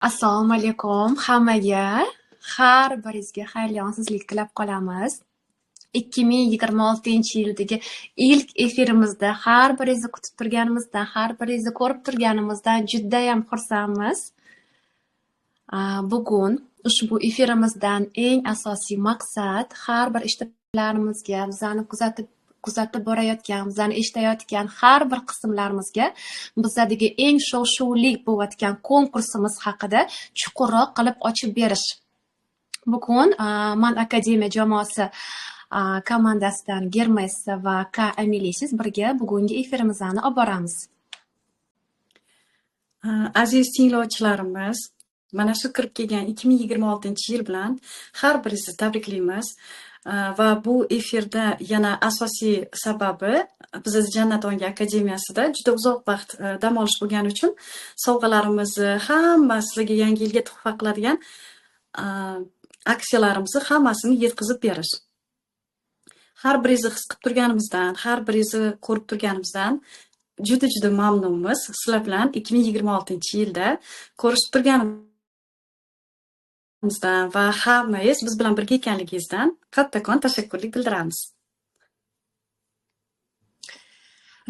Assalomu alaykum hammaga. Har biringizga xayrli onsizlik tilab qolamiz. 2026-yildagi ilk efirimizda har biringizni kutib turganimizdan, har biringizni ko'rib turganimizdan judayam xursandmiz. Bugun ushbu efirimizdan eng asosiy maqsad har bir ishtirokchilarimizga, bizani kuzatib borayotgan, bizani eshitayotgan har bir qismlarimizga bizadagi eng shov-shuvli bo'layotgan konkursimiz haqida chuqurroq qilib ochib berish. Bugun Man Akademiya jamoasi komandasidan Germes va K Amilisiz birga bugungi efirimizni olib boramiz. Aziz tinglovchilarimiz, mana shu kirib kelgan 2026-yil bilan har biringizni tabriklaymiz. Va bu efirda yana asosiy sababi biz Jannat Ongi akademiyasida juda uzoq vaqt dam olish bo'lgani uchun sovg'alarimizni hamma sizlarga yangi yilga tuhfa qiladigan aksiyalarimizni hammasini yetkazib berish. Har biringizni his qilib turganimizdan, har biringizni ko'rib turganimizdan juda mamnunmiz. Sizlar bilan 2026-yilda ko'rishib turganimizdan va hammangiz biz bilan birga ekanligingizdan kattakon tashakkurlik bildiramiz.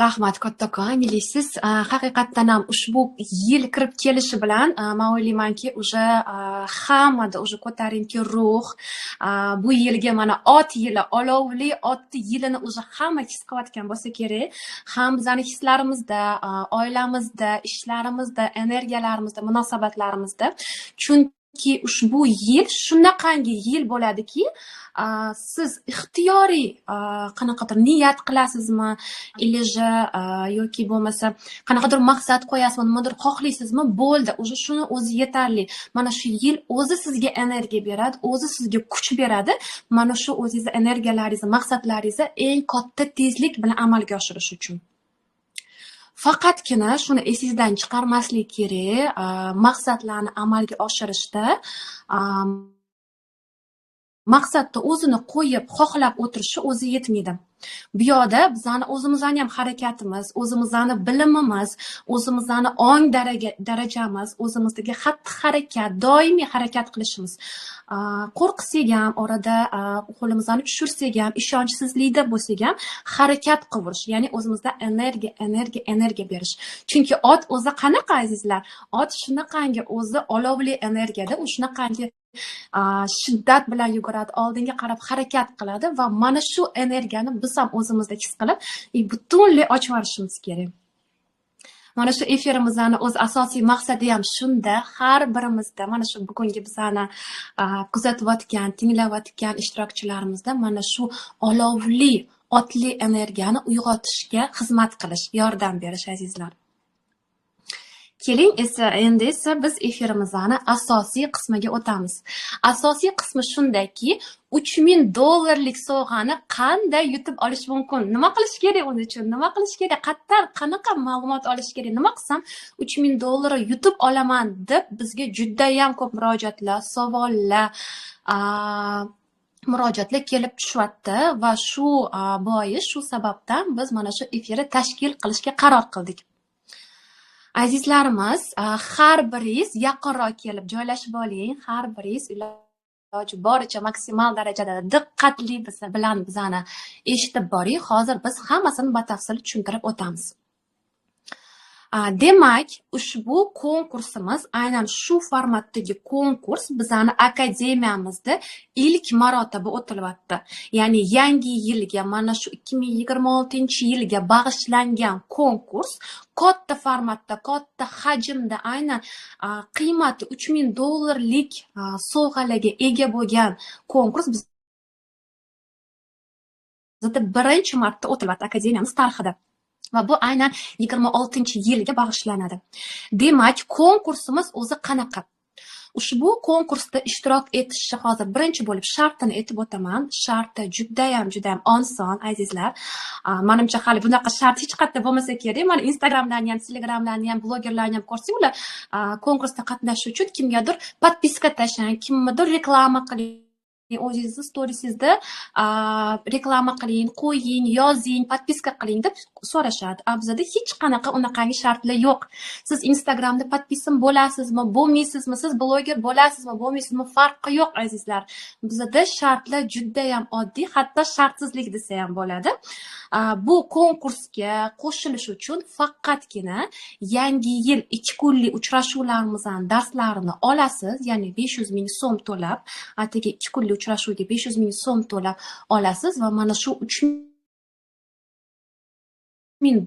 Rahmat kattakon Amilisiz. Haqiqatdan ham ushbu yil kirib kelishi bilan men o'ylaymanki, o'sha hammada o'sha ko'tarinki ruh, bu yilga mana ot yili, olovli ot yilini o'sha hamma his qilayotgan bo'lsa kerak. Ham bizning hislarimizda, oilamizda, ishlarimizda, energiyalarimizda, munosabatlarimizda. Chunki ushbu yil shunaqangi yil bo'ladiki, siz ixtiyoriy qanaqadir niyat qilasizmi, ilija yoki bo'lmasa qanaqadir maqsad qo'yasizmi, nimadir xohlaysizmi, bo'ldi, o'sha shuni o'zi yetarli. Mana shu yil o'zi sizga energiya beradi, o'zi sizga kuch beradi. Mana shu o'zingiz energiyalaringizni, maqsadlaringizni eng katta tezlik bilan amalga oshirish uchun. Faqatgina shuni esingizdan chiqarmaslik kerak, maqsadlarni amalga oshirishda maqsadda o'zini qo'yib, xohlab o'tirishi o'zi yetmaydi. Bu yoqda bizani o'zimizni ham harakatimiz, o'zimizni bilimimiz, o'zimizni ong darajamiz, o'zimizdagi xatti-harakat, doimiy harakat qilishimiz. Qo'rqsak ham, orada qo'limizni tushirsak ham, ishonchsizlikda bo'lsak ham harakat qilish, ya'ni o'zimizda energiya berish. Chunki ot o'zi qanaqa azizlar? Ot shunaqangi o'zi olovli energiyada, u shunaqangi shiddat bilan yuguradi, oldinga qarab harakat qiladi va mana shu energiyani biz ham o'zimizda his qilib, butunlay ochib yuborishimiz kerak. Mana shu efirimizning o'z asosiy maqsadi ham shunda, har birimizda mana shu bugungi bizani kuzatayotgan, tinglayotgan ishtirokchilarimizda mana shu olovli, otli energiyani uyg'otishga xizmat qilish, yordam berish azizlar. Keling endi esa biz efirimizning asosiy qismiga o'tamiz. Asosiy qismi shundaki, $3000 sovg'ani qanday yutib olish mumkin? Nima qilish kerak uning uchun? Nima qilish kerak? Qanaqa ma'lumot olish kerak? Nima qilsam $3000 yutib olaman deb bizga juda ham ko'p murojaatlar, savollar, murojaatlar kelib tushyapti va shu bois, shu sababdan biz mana shu efirni tashkil qilishga qaror qildik. Azizlarimiz, har biringiz yaqinroq kelib joylashib oling, har biringiz iloji boricha maksimal darajada diqqatli bilan bizani eshitib boring. Hozir biz hammasini batafsil tushuntirib o'tamiz. Demak, ushbu konkursimiz aynan shu formatdagi konkurs bizani akademiyamizda ilk marotaba o'tilyapti. Ya'ni yangi yilga, mana shu 2026-yilga bag'ishlangan konkurs katta formatda, katta hajmda, aynan qiymati $3000 sovg'alarga ega bo'lgan konkurs bizda birinchi marta o'tilyapti akademiyamiz tarixida. Va bu aynan 26-yilga bag'ishlanadi. Demak, konkursimiz o'zi qanaqa? Ushbu konkursda ishtirok etishni hozir birinchi bo'lib shartini aytib o'taman. Sharti judayam oson azizlar. Menimcha hali bunaqa shart hech qayerda bo'lmasa kerak. Mana Instagramdan ham, Telegramdan ham, blogerlarni ham ko'rsang, ular konkursda qatnashish uchun kimgadir podpiska tashlang, kimnidir reklama qiling o'zingizni storiesingizda reklama qiling, qo'ying, yozing, podpiska qiling deb so'rashadi. A bizada hech qanaqa unaqangi shartlar yo'q. Siz Instagramda podpisan bo'lasizmi, bo'lmaysizmi, siz bloger bo'lasizmi, bo'lmaysizmi, farqi yo'q azizlar. Bizada shartlar juda ham oddiy, hatto shartsizlik desa ham bo'ladi. Bu konkursga qo'shilish uchun faqatgina yangi yil 2 kunlik uchrashuvlarimizdan darslarini olasiz, ya'ni 500 ming so'm to'lab, atigi 2 kunlik uchrashuvga 500 ming so'm to'lab olasiz va mana shu 3000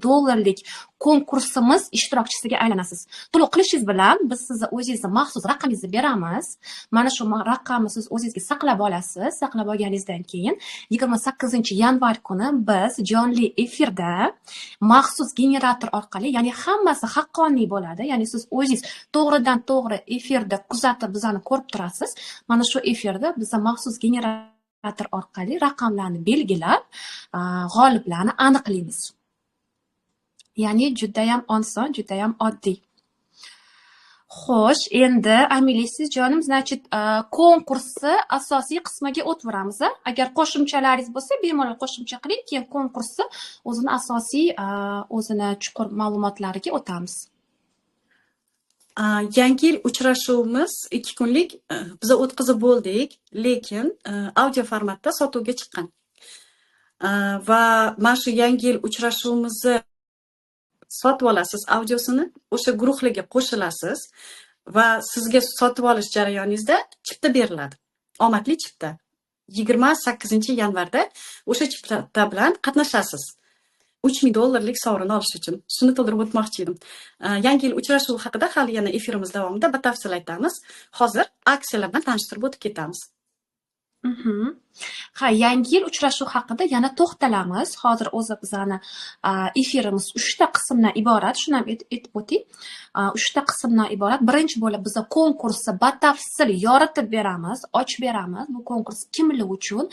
dollarlik konkursimiz ishtirokchisiga aylanasiz. To'lov qilishingiz bilan biz sizni o'zingizni maxsus raqamingizni beramiz. Mana shu raqamni siz o'zingizga saqlab olasiz. Saqlab olganingizdan keyin 28-yanvar kuni biz jonli efirda maxsus generator orqali, ya'ni hammasi haqqoniy bo'ladi. Ya'ni siz o'zingiz to'g'ridan to'g'ri efirda kuzatib bizani ko'rib turasiz. Mana shu efirda biza maxsus generator orqali raqamlarni belgilab, g'oliblarni aniqlaymiz. Ya'ni judayam oson, judayam oddiy. Xo'sh, endi Amilisiz jonim, значит, konkursni asosiy qismiga o'tamiz. Agar qo'shimchalaringiz bo'lsa, bemalol qo'shimcha qiling, keyin konkursni o'zini asosiy, o'zini chuqur ma'lumotlariga o'tamiz. Yangi yil uchrashuvimiz 2 kunlik biz o'tkazib bo'ldik, lekin audio formatda sotuvga chiqqan. Va mana shu yangi yil uchrashuvimizni sotib olasiz audiosini, o'sha guruhlarga qo'shilasiz va sizga sotib olish jarayoningizda chipta beriladi. Omadli chipta. 28-yanvarda o'sha chipta bilan qatnashasiz. 3000 dollarlik sovrin olish uchun. Shuni to'ldirib o'tmoqchi edim. Yangi yil uchrashuvi haqida hali yana efirimiz davomida batafsil aytamiz. Hozir aksiyalar bilan tanishtirib o'tib ketamiz. Ha, yangi yil uchrashuv haqida yana to'xtalamiz. Hozir o'zi bizani efirimiz 3 ta qismdan iborat. Shuni ham aytib o'ting. 3 ta qismdan iborat. Birinchi bo'lib biz konkursni batafsil yoritib beramiz, ochib beramiz. Bu konkurs kimlar uchun,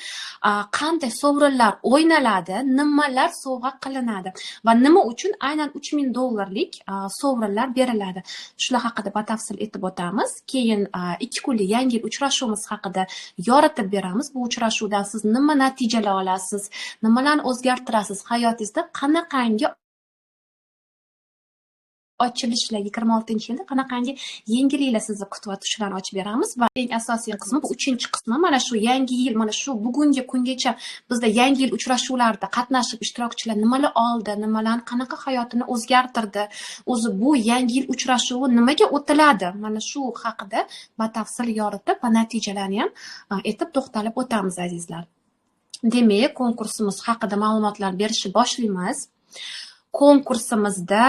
qanday sovrinlar o'ynaladi, nimalar sovg'a qilinadi va nima uchun aynan 3000 dollarlik sovrinlar beriladi. Shular haqida batafsil aytib o'tamiz. Keyin 2 kunlik yangi yil uchrashuvimiz haqida yoritib beramiz. Bu uchrashuvdan siz nima natijalar olasiz, nimalarni o'zgartirasiz, hayotingizda qanaqangi ochilishlar 26-yilda qanaqangi yengilliklar sizni kutyapti, shularni ochib beramiz va eng asosiy qismi bu 3-qismi. Mana shu yangi yil, mana shu bugungi kungacha bizda yangi yil uchrashuvlarida qatnashib ishtirokchilar nimalar oldi, nimalarni qanaqa hayotini o'zgartirdi, o'zi bu yangi yil uchrashuvi nimaga o'tiladi, mana shu haqida batafsil yoritib va natijalarni ham aytib to'xtalib o'tamiz azizlar. Demak, konkursimiz haqida ma'lumotlar berishni boshlaymiz. Konkursimizda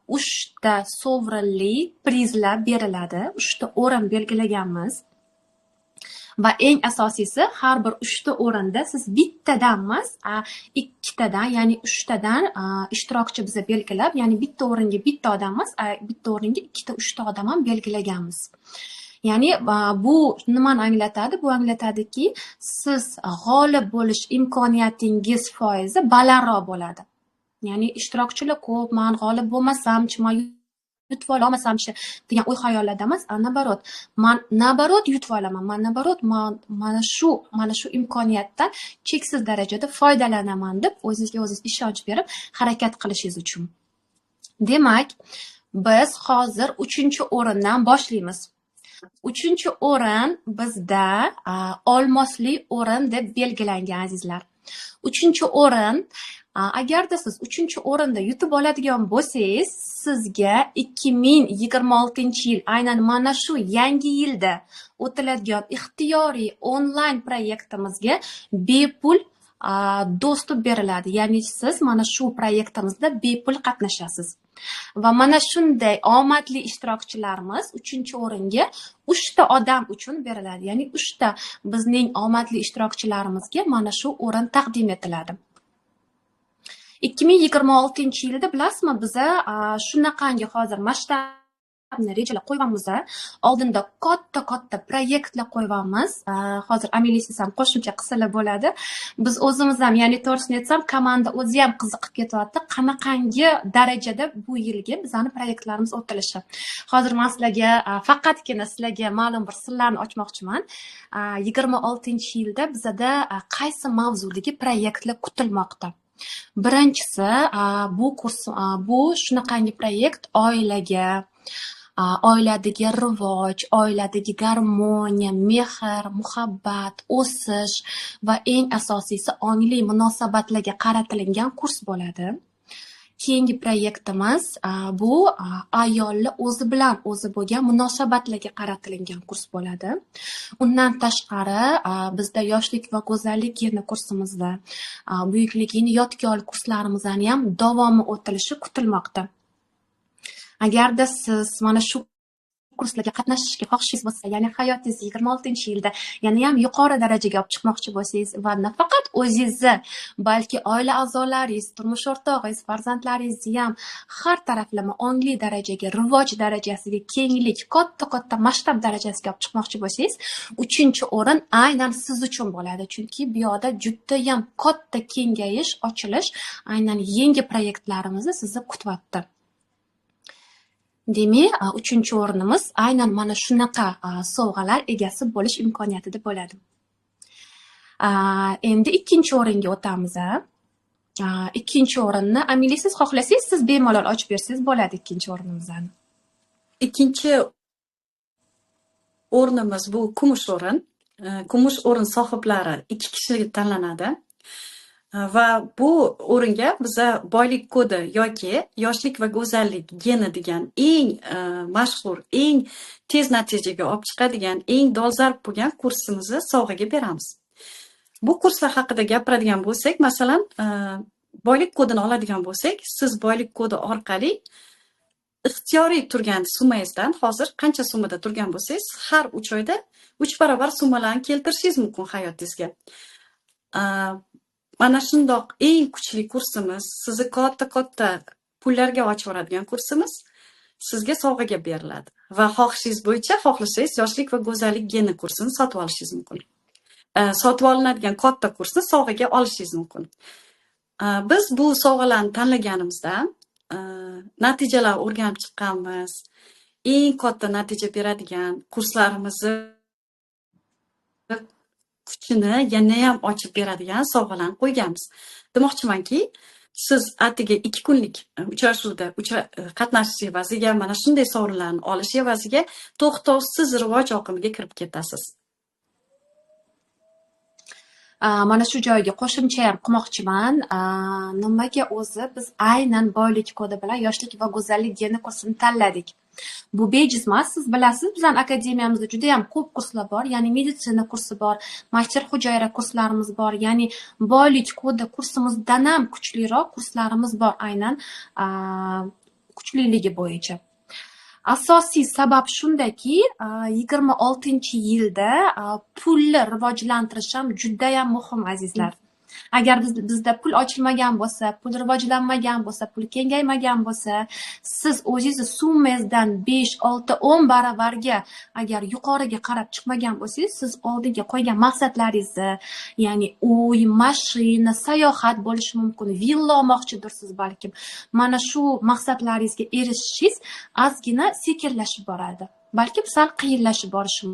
3 ta sovrinli prizlar beriladi. 3 ta o'rin belgilaganmiz. Va eng asosiysi, har bir 3 ta o'rinda siz bittadan emas, 2 tadan, ya'ni 3 tadan ishtirokchi biza belgilab, ya'ni bitta o'ringa bitta odam emas, bitta o'ringa 2 ta 3 ta odam ham belgilaganmiz. Ya'ni bu nimani anglatadi? Bu anglatadiki, siz g'olib bo'lish imkoniyatingiz foizi balandroq bo'ladi. Ya'ni ishtirokchilar ko'p, men g'olib bo'lmasam-chi, men yutib olmasam-chi degan o'y xayollarda emas, nabarot yutib olaman. Men nabarot mana shu imkoniyatdan cheksiz darajada foydalanaman deb o'zingizga o'zingiz ishonch berib harakat qilishingiz uchun. Demak, biz hozir 3-o'rindan boshlaymiz. 3-o'rin bizda olmosli o'rin deb belgilangan azizlar. 3-o'rin, agarda siz 3-o'rinda yutib oladigan bo'lsangiz, sizga 2026-yil, aynan mana shu yangi yilda o'tiladigan ixtiyoriy onlayn proyektimizga bepul dostуп beriladi. Ya'ni siz mana shu proyektimizda bepul qatnashasiz. Va mana shunday omadli ishtirokchilarimiz 3-o'ringa 3 ta odam uchun beriladi. Ya'ni 3 ta bizning omadli ishtirokchilarimizga mana shu o'rin taqdim etiladi. 2026-yilda bilasizmi, biza shunaqangi hozir masshtab rejalar qo'yganmiz. Oldinda katta proyektlar qo'yganmiz. Hozir Amelis ham qo'shimcha qilsalar bo'ladi. Biz o'zimiz ham, ya'ni to'g'risini aytsam, komanda o'zi ham qiziqib ketyapti. Qanaqangi darajada bu yilgi bizani proyektlarimiz o'tilishi. Hozir men sizlarga faqatgina sizlarga ma'lum bir sirlarni ochmoqchiman. 26-yilda bizada qaysi mavzudagi proyektlar kutilmoqda? Birinchisi, bu shunaqangi proyekt oilaga, oiladagi rivoj, oiladagi garmoniya, mehr, muhabbat, o'sish va eng asosiysi ongli munosabatlarga qaratilgan kurs bo'ladi. Keyingi proyektimiz bu ayolni o'zi bilan o'zi bo'lgan munosabatlarga qaratilgan kurs bo'ladi. Undan tashqari bizda yoshlik va go'zallik geni kursimizda buyukligini yodga ol kurslarimizdan ham davomi o'tilishi kutilmoqda. Agarda siz mana shu kurslarga qatnashishga xohishingiz bo'lsa, ya'ni hayotingizni 26-yilda yana ham yuqori darajaga olib chiqmoqchi bo'lsangiz va nafaqat o'zingizni, balki oila a'zolaringiz, turmush o'rtog'ingiz, farzandlaringizni ham har taraflama ongli darajaga, rivoj darajasiga, kenglik, katta masshtab darajasiga olib chiqmoqchi bo'lsangiz, 3-o'rin aynan siz uchun bo'ladi. Chunki bu yoqda juda ham katta kengayish, ochilish, aynan yangi proyektlarimizni sizni kutyapti. Demak, 3-o'rinimiz aynan mana shunaqa sovg'alar egasi bo'lish imkoniyatida bo'ladi. Endi 2-o'ringa o'tamiz. 2-o'rinni Amelis, siz xohlasangiz, siz bemalol ochib bersangiz bo'ladi 2-o'rinimizni. Ikkinchi o'rnimiz bu kumush o'rin. Kumush o'rin sohiblari 2 kishi tanlanadi. Va bu o'ringa biza boylik kodi yoki yoshlik va go'zallik geni degan eng mashhur, eng tez natijaga olib chiqadigan, eng dolzarb bo'lgan kursimizni sovg'aga beramiz. Bu kurslar haqida gapiradigan bo'lsak, masalan, boylik kodini oladigan bo'lsak, siz boylik kodi orqali ixtiyoriy turgan summangizdan hozir qancha summada turgan bo'lsangiz, har 3 oyda 3 barobar summalarni keltirishingiz mumkin hayotingizga. Mana shundoq eng kuchli kursimiz, sizni katta pullarga ochib yuboradigan kursimiz sizga sovg'aga beriladi. Va xohishingiz bo'yicha, xohlasangiz yoshlik va go'zallik geni kursini sotib olishingiz mumkin. Sotib olinadigan katta kursni sovg'aga olishingiz mumkin. Biz bu sovg'alarni tanlaganimizda natijalar o'rganib chiqqanmiz. Eng katta natija beradigan kurslarimizni kuchini yana ham ochib beradigan sovg'alarni qo'yganmiz. Demoqchimanki, siz atigi 2 kunlik uchrashuvda qatnashish evaziga mana shunday sovrinlarni olish evaziga to'xtovsiz rivoj oqimiga kirib ketasiz. Mana shu joyga qo'shimcha ham qilmoqchiman. Nimaga o'zi biz aynan boylik kodi bilan yoshlik va go'zallik geni kursini tanladik? Bu bejiz emas, siz bilasiz, bizning akademiyamizda juda ham ko'p kurslar bor, ya'ni meditsina kursi bor, master hujayra kurslarimiz bor, ya'ni boylik kodi kursimizdan ham kuchliroq kurslarimiz bor aynan kuchliligi bo'yicha. Asosiy sabab shundaki, 26-yilda pulni rivojlantirish ham juda ham muhim, azizlar. Agar bizda pul ochilmagan bo'lsa, pul rivojlanmagan bo'lsa, pul kengaymagan bo'lsa, siz o'zingizni summangizdan 5, 6, 10 baravarga agar yuqoriga qarab chiqmagan bo'lsangiz, siz oldinga qo'ygan maqsadlaringizni, ya'ni uy, mashina, sayohat bo'lishi mumkin, villa olmoqchidirsiz balkim. Mana shu maqsadlaringizga erishishingiz ozgina sekinlashib boradi. Balkim sal qiyinlashib borishi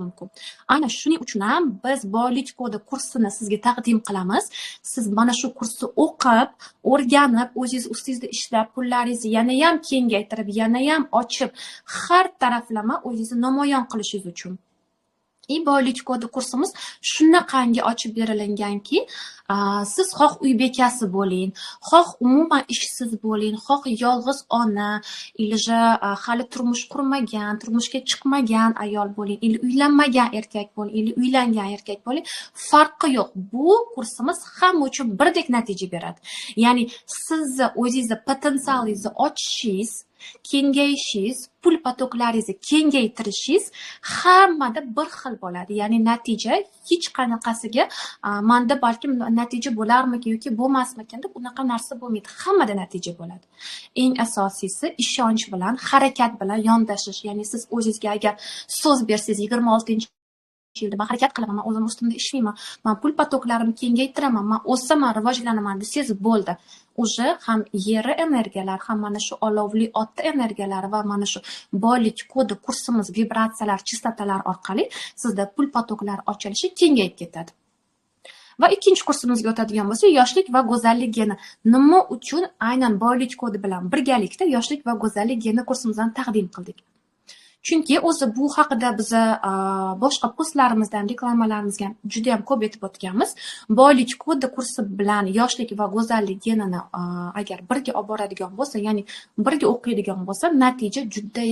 mumkin. Aynan shuning uchun ham biz boylik kodi kursini sizga taqdim qilamiz. Siz mana shu kursni o'qib, o'rganib, o'zingiz ustingizda ishlab, pullaringizni yana ham kengaytirib, yana ham ochib, har taraflama o'zingizni namoyon qilishingiz uchun. Boylik kodi kursimiz shunaqangi ochib berilganki, siz xoh uy bekasi bo'ling, xoh umuman ishsiz bo'ling, xoh yolg'iz ona, ilija hali turmush qurmagan, turmushga chiqmagan ayol bo'ling, ili uylanmagan erkak bo'ling, ili uylangan erkak bo'ling, farqi yo'q. Bu kursimiz hamma uchun birdek natija beradi. Ya'ni sizni o'zingizni potensialingizni ochishingiz, kengayishingiz, pul potoklaringizni kengaytirishingiz hammada bir xil bo'ladi. Ya'ni natija hech qanaqasiga manda balkim natija bo'larmikin yoki bo'lmasmikin deb unaqa narsa bo'lmaydi. Hammada natija bo'ladi. Eng asosiysi ishonch bilan, harakat bilan yondashish. Ya'ni siz o'zingizga agar so'z bersangiz 26-yilda man harakat qilaman, man o'zim ustimda ishlayman, man pul potoklarimni kengaytiraman, man o'saman, rivojlanaman desangiz bo'ldi. Уже ham yeri energiyalar, ham mana shu olovli otda energiyalari va mana shu boylik kodi kursimiz vibratsiyalar, chistotalar orqali sizda pul potoklari ochilishi kengayib ketadi. Va ikkinchi kursimizga o'tadigan bo'lsak, yoshlik va go'zallik geni. Nima uchun aynan boylik kodi bilan birgalikda yoshlik va go'zallik geni kursimizni taqdim qildik? Chunki o'zi bu haqida biz boshqa postlarimizda ham, reklamalarimizga ham juda ham ko'p aytib o'tganmiz. Boylik kodi kursi bilan yoshlik va go'zallik genini agar birga olib boradigan bo'lsa, ya'ni birga o'qiydigan bo'lsa, natija juda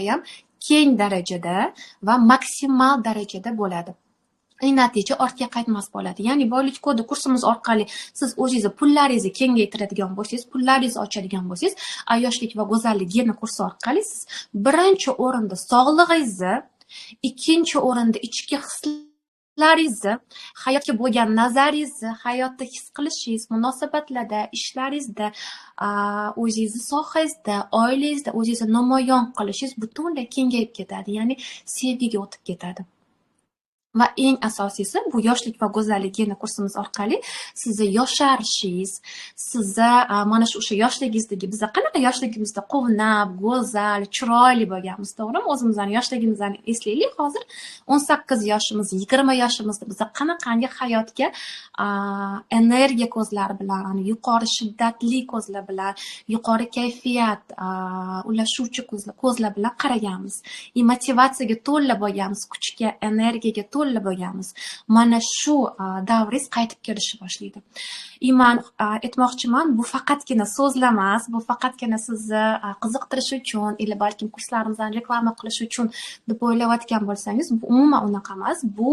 ham keng darajada va maksimal darajada bo'ladi. Natija ortga qaytmas bo'ladi. Ya'ni boylik kodi kursimiz orqali siz o'zingizni pullaringizni kengaytiradigan bo'lsangiz, pullaringizni ochadigan bo'lsangiz, yoshlik va go'zallik geni kursi orqali siz birinchi o'rinda sog'lig'ingizni, ikkinchi o'rinda ichki hislaringizni, hayotga bo'lgan nazaringizni, hayotda his qilishingiz, munosabatlarda, ishlaringizda, o'zingizni sohangizda, oilangizda o'zingizni namoyon qilishingiz butunlay kengayib ketadi. Ya'ni sevgiga o'tib ketadi. Va eng asosiysi bu yoshlik va go'zallik geni kursimiz orqali sizni yosharishingiz, sizni mana shu o'sha yoshligingizdagi biz qanaqa yoshligimizda quvnab, go'zal, chiroyli bo'lganmiz, to'g'rimi? O'zimizning yoshligimizni eslaylik hozir. 18 yoshimiz, 20 yoshimizda biz qanaqangi hayotga energiya ko'zlari bilan, yuqori shiddatli ko'zlar bilan, yuqori kayfiyat ulashuvchi ko'zlar bilan qaraganmiz. Motivatsiyaga to'la bo'lganmiz, kuchga, energiyaga to'la bo'lganmiz. Mana shu davringiz qaytib kelishni boshlaydi. Man aytmoqchiman, bu faqatgina so'zlar emas, bu faqatgina sizni qiziqtirish uchun, yoki balkim kurslarimizdan reklama qilish uchun deb o'ylayotgan bo'lsangiz, bu umuman unaqa emas. Bu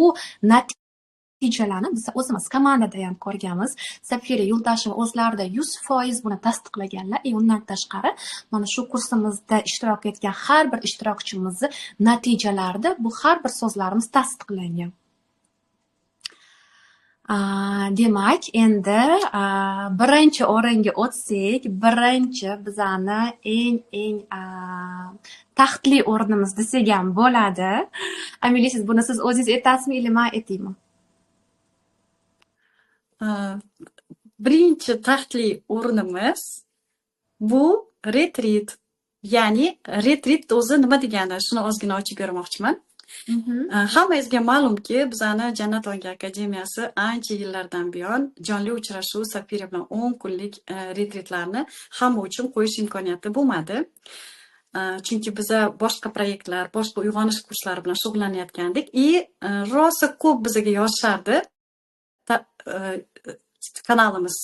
natijalarni biz o'zimiz komandada ham ko'rganmiz. Safira Yuldasheva o'zlarida 100% buni tasdiqlaganlar. Undan tashqari, mana shu kursimizda ishtirok etgan har bir ishtirokchimizni natijalarida bu har bir so'zlarimiz tasdiqlangan. Demak, endi birinchi o'ringa o'tsak, birinchi bizani eng taxtli o'rnimiz desak ham bo'ladi. Amili, siz buni siz o'zingiz aytasizmi yoki men aytaymi? Birinchi taxtli o'rnimiz bu retrit. Ya'ni retrit o'zi nima degani, shuni ozgina ochib bermoqchiman. Hammangizga ma'lumki, bizani Jannat Ongi akademiyasi ancha yillardan buyon jonli uchrashuv Safira bilan 10 kunlik retritlarni hamma uchun qo'yish imkoniyati bo'lmadi. Chunki biza boshqa proyektlar, boshqa uyg'onish kurslari bilan shug'ullanayotgandik. Rosa ko'p bizga yozishardi kanalimiz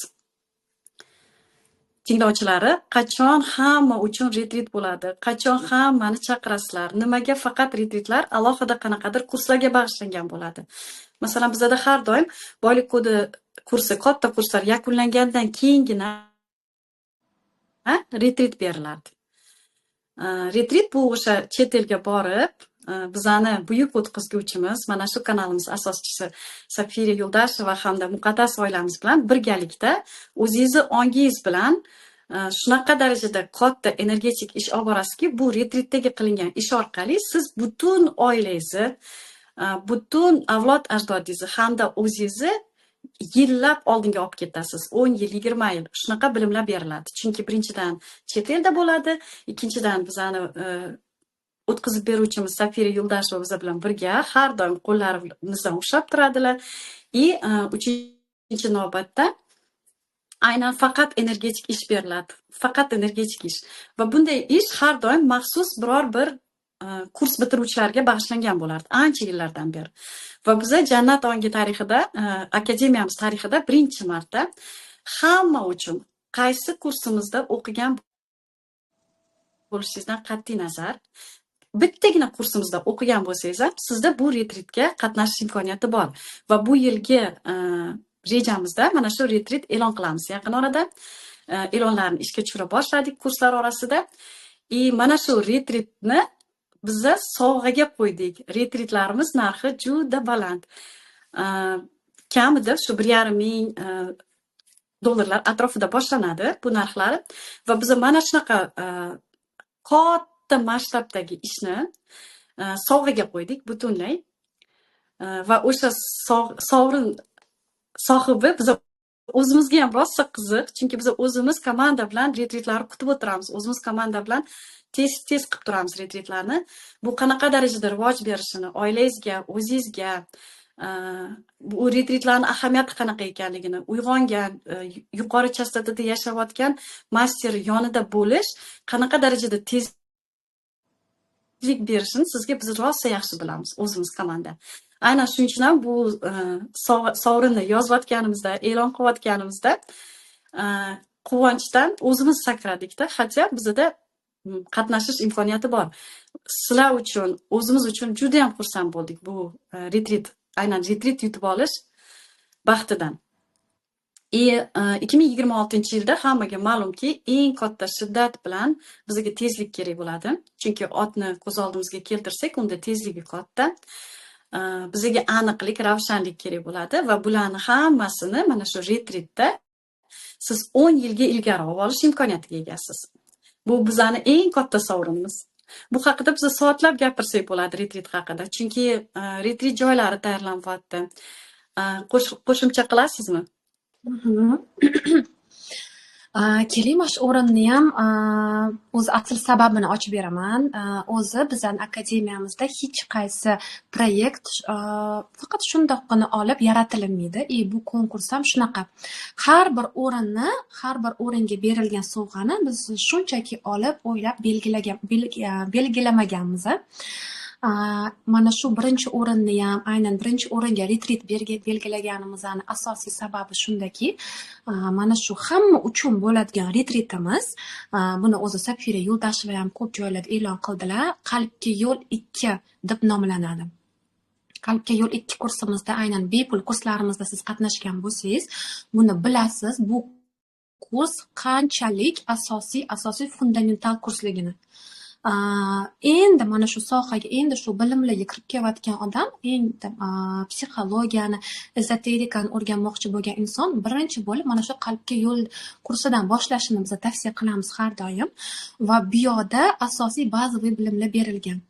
tinglovchilari, qachon hamma uchun retrit bo'ladi, qachon hammani chaqirasizlar, nimaga faqat retritlar, alohida qanaqadir kurslarga bag'ishlangan bo'ladi. Masalan, bizda har doim boylik kodi kursi, katta kurslar yakunlangandan keyingina retrit beriladi. Retrit bu o'sha chet elga borib, bizani buyuk o'tkazuvchimiz, mana shu kanalimiz asoschisi Safira Yuldasheva hamda muqaddas oilamiz bilan birgalikda o'zingizni ongingiz bilan shunaqa darajada katta energetik ish olib borasizki, bu retritdagi qilingan ish orqali siz butun oilangizni, butun avlod ajdodingizni hamda o'zingizni yillab oldinga olib ketasiz. 10 yil, 20 yil shunaqa bilimlar beriladi. Chunki birinchidan chet elda bo'ladi, ikkinchidan bizani o'tkazib beruvchimiz Safira Yuldasheva biz bilan birga har doim qo'llarimizdan ushlab turadilar. Uchinchi navbatda aynan faqat energetik ish beriladi. Faqat energetik ish. Va bunday ish har doim maxsus biror bir kurs bitiruvchilarga bag'ishlangan bo'lardi ancha yillardan beri. Va biz Jannat Ongi tarixida, akademiyamiz tarixida birinchi marta hamma uchun qaysi kursimizda o'qigan bo'lishingizdan qat'iy nazar bittagina kursimizda o'qigan bo'lsangiz ham sizda bu retritga qatnashish imkoniyati bor. Va bu yilgi rejamizda mana shu retrit e'lon qilamiz. Yaqin orada e'lonlarni ishga tushira boshladik kurslar orasida. mana shu retritni biza sovg'aga qo'ydik. Retritlarimiz narxi juda baland. Kamida shu 1,5 ming dollarlar atrofida boshlanadi bu narxlar va biz mana shunaqa katta masshtabdagi ishni sovg'aga qo'ydik butunlay. Va o'sha sovrin sohibi biz o'zimizga ham rosa qiziq, chunki biz o'zimiz komanda bilan retritlarni kutib o'tiramiz. O'zimiz komanda bilan tez qilib turamiz retritlarni. Bu qanaqa darajada rivoj berishini oilangizga, o'zingizga, bu retritlarning ahamiyati qanaqa ekanligini, uyg'ongan, yuqori chastotada yashayotgan master yonida bo'lish qanaqa darajada tezlik berishini sizga biz rosa yaxshi bilamiz, o'zimiz komanda. Aynan shuning uchun ham bu sovrinni yozayotganimizda, e'lon qilayotganimizda quvonchdan o'zimiz sakradikda, hatto bizda qatnashish imkoniyati bor. Sizlar uchun, o'zimiz uchun juda ham xursand bo'ldik bu retrit, aynan retrit yutib olish baxtidan. 2026-yilda hammaga ma'lumki, eng katta shiddat bilan bizga tezlik kerak bo'ladi. Chunki otni ko'z oldimizga keltirsak, unda tezligi katta. Bizga aniqlik, ravshanlik kerak bo'ladi va bularni hammasini mana shu retritda siz 10 yilga ilgari olib olish imkoniyatiga egasiz. Bu bizani eng katta sovrinimiz. Bu haqida biz soatlab gapirsak bo'ladi retrit haqida. Chunki retrit joylari tayyorlanyapti. Qo'shimcha qilasizmi? Keling, mana shu o'rinni ham o'z asl sababini ochib beraman. O'zi bizning akademiyamizda hech qaysi proyekt faqat shundoqqina olib yaratilmaydi. Bu konkurs ham shunaqa. Har bir o'ringa berilgan sovg'ani biz shunchaki olib, o'ylab belgilamaganmiz. Mana shu birinchi o'rinni ham, aynan birinchi o'ringa retrit belgilaganimizning asosiy sababi shundaki, mana shu hamma uchun bo'ladigan retritimiz, buni o'zi Sapfira Yo'ldasheva ham ko'p joylarda e'lon qildilar, Qalbga yo'l 2 deb nomlanadi. Qalbga yo'l 2 kursimizda, aynan bepul kurslarimizda siz qatnashgan bo'lsangiz, buni bilasiz. Bu kurs qanchalik asosiy fundamental kursligini. Endi mana shu sohaga, endi shu bilimlarga kirib kelayotgan odam, endi psixologiyani, ezoterikani o'rganmoqchi bo'lgan inson birinchi bo'lib mana shu Qalbga yo'l kursidan boshlashini biz tavsiya qilamiz har doim. Va bu yoqda asosiy bazaviy bilimlar berilgan.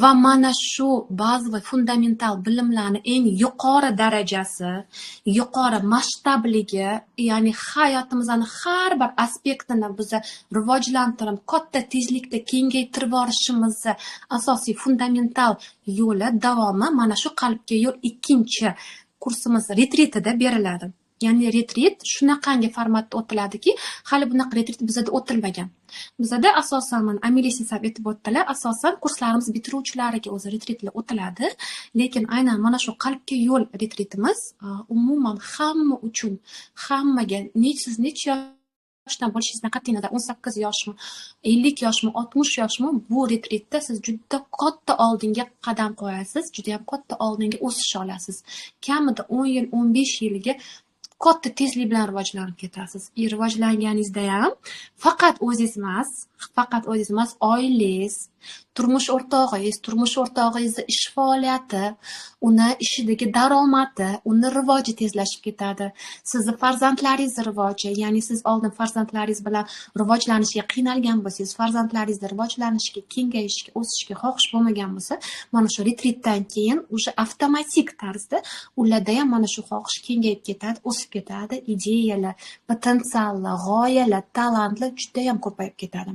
Va mana shu bazaviy fundamental bilimlarni eng yuqori darajasi, yuqori masshtabligi, ya'ni hayotimizning har bir aspektini biz rivojlantirib, katta tezlikda kengaytirib borishimizni asosiy fundamental yo'li, davomi mana shu Qalbga yo'l 2 kursimiz retritida beriladi. Ya'ni retrit shunaqangi formatda o'tiladiki, hali bunaqa retrit bizda o'tilmagan. Bizda asosan Ameliya Sisab aytib o'tdilar, asosan kurslarimiz bitiruvchilariga o'zi retritlar o'tiladi, lekin aynan mana shu Qalbga yo'l retritimiz umuman hamma uchun, hammaga, siz necha yoshdan bo'lishingiz qat'iy nazar, 18 yoshmi, 50 yoshmi, 60 yoshmi, bu retritda siz juda katta oldinga qadam qo'yasiz, juda ham katta oldinga o'sish olasiz. Kamida 10 yil, 15 yilga katta tezlik bilan rivojlanib ketasiz. Rivojlanganingizda ham faqat o'zingiz emas, oilangiz, turmush o'rtog'ingizni ish faoliyati, uni ishidagi daromadi, uni rivoji tezlashib ketadi. Sizni farzandlaringiz rivoji, ya'ni siz oldin farzandlaringiz bilan rivojlanishga qiynalgan bo'lsangiz, farzandlaringiz rivojlanishga, kengayishga, o'sishga xohish bo'lmagan bo'lsa, mana shu retritdan keyin o'sha avtomatik tarzda ularda ham mana shu xohish kengayib ketadi, o'sib ketadi, ideyalar, potensiallar, g'oyalar, talantlar juda ham ko'payib ketadi.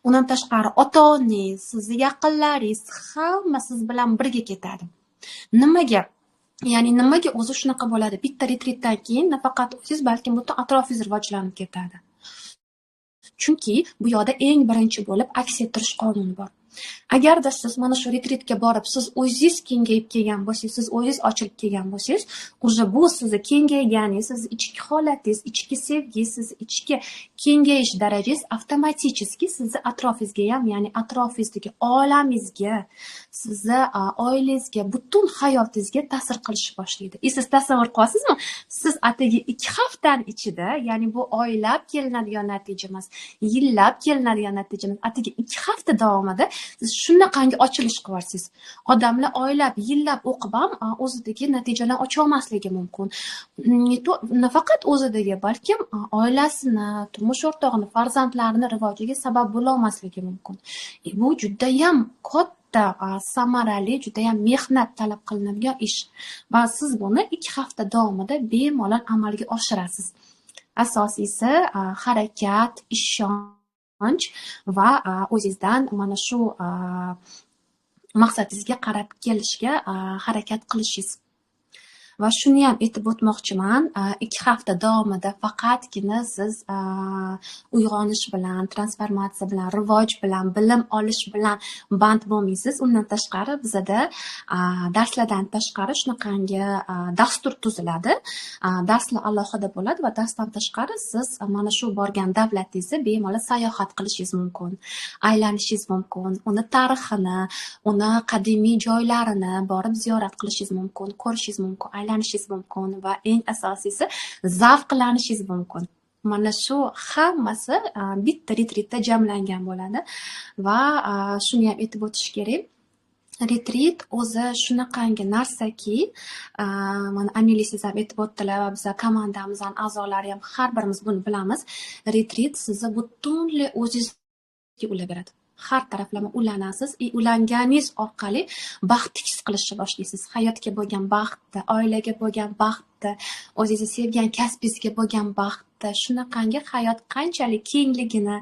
Undan tashqari ota-onangiz, sizni yaqinlaringiz hamma siz bilan birga ketadi. Nimaga? Ya'ni nimaga o'zi shunaqa bo'ladi? Bitta retritdan keyin nafaqat siz, balki butun atrofingiz rivojlanib ketadi. Chunki bu yoqda eng birinchi bo'lib aks ettirish qonuni bor. Agarda siz mana shu retritga borib, siz o'zingiz kengayib kelgan bo'lsangiz, siz o'zingiz ochilib kelgan bo'lsangiz, уже bu sizni kengayganingiz, sizni ichki holatingiz, ichki sevgingiz, sizni ichki kengayish darajangiz avtomatiski sizni atrofingizga ham, ya'ni atrofingizdagi olamingizga, sizni oilangizga, butun hayotingizga ta'sir qilishi boshlaydi. Siz tasavvur qilasizmi? Siz atigi 2 haftaning ichida, ya'ni bu oylab kelinadigan natija emas, yillab kelinadigan natija emas, atigi 2 hafta davomida siz shunaqangi ochilish qilyapsiz. Odamlar oylab, yillab o'qib ham o'zidagi natijalarni ocha olmasligi mumkin. Nafaqat o'zidagi, balkim oilasini, turmush o'rtog'ini, farzandlarini rivojiga sabab bo'la olmasligi mumkin. Bu judayam katta, samarali, judayam mehnat talab qilinadigan ish. Va siz buni 2 hafta davomida bemalol amalga oshirasiz. Asosiysi harakat, ishonch va o'zingizdan mana shu maqsadingizga qarab kelishga harakat qilishingiz. Va shuni ham aytib o'tmoqchiman, 2 hafta davomida faqatgina siz uyg'onish bilan, transformatsiya bilan, rivoj bilan, bilim olish bilan band bo'lmaysiz. Undan tashqari bizada darslardan tashqari shunaqangi dastur tuziladi. Darslar alohida bo'ladi va darsdan tashqari siz mana shu borgan davlatingizni bemalol sayohat qilishingiz mumkin, aylanishingiz mumkin, uni tarixini, uni qadimiy joylarini borib ziyorat qilishingiz mumkin, ko'rishingiz mumkin, aylanishingiz mumkin va eng asosiysi zavqlanishingiz mumkin. Mana shu hammasi bitta retritda jamlangan bo'ladi va shuni ham aytib o'tish kerak. Retrit o'zi shunaqangi narsaki, mana Ameli siz ham aytib o'tdilar va bizlar komandamizning a'zolari ham har birimiz buni bilamiz. Retrit sizni butunlay o'zingizga ulaveradi. Har taraflama ulanasiz, ulanganingiz orqali baxtni his qilishni boshlaysiz. Hayotga bo'lgan baxtni, oilaga bo'lgan baxtni, o'zingizni sevgan kasbingizga bo'lgan baxtni, shunaqangi hayot qanchalik kengligini,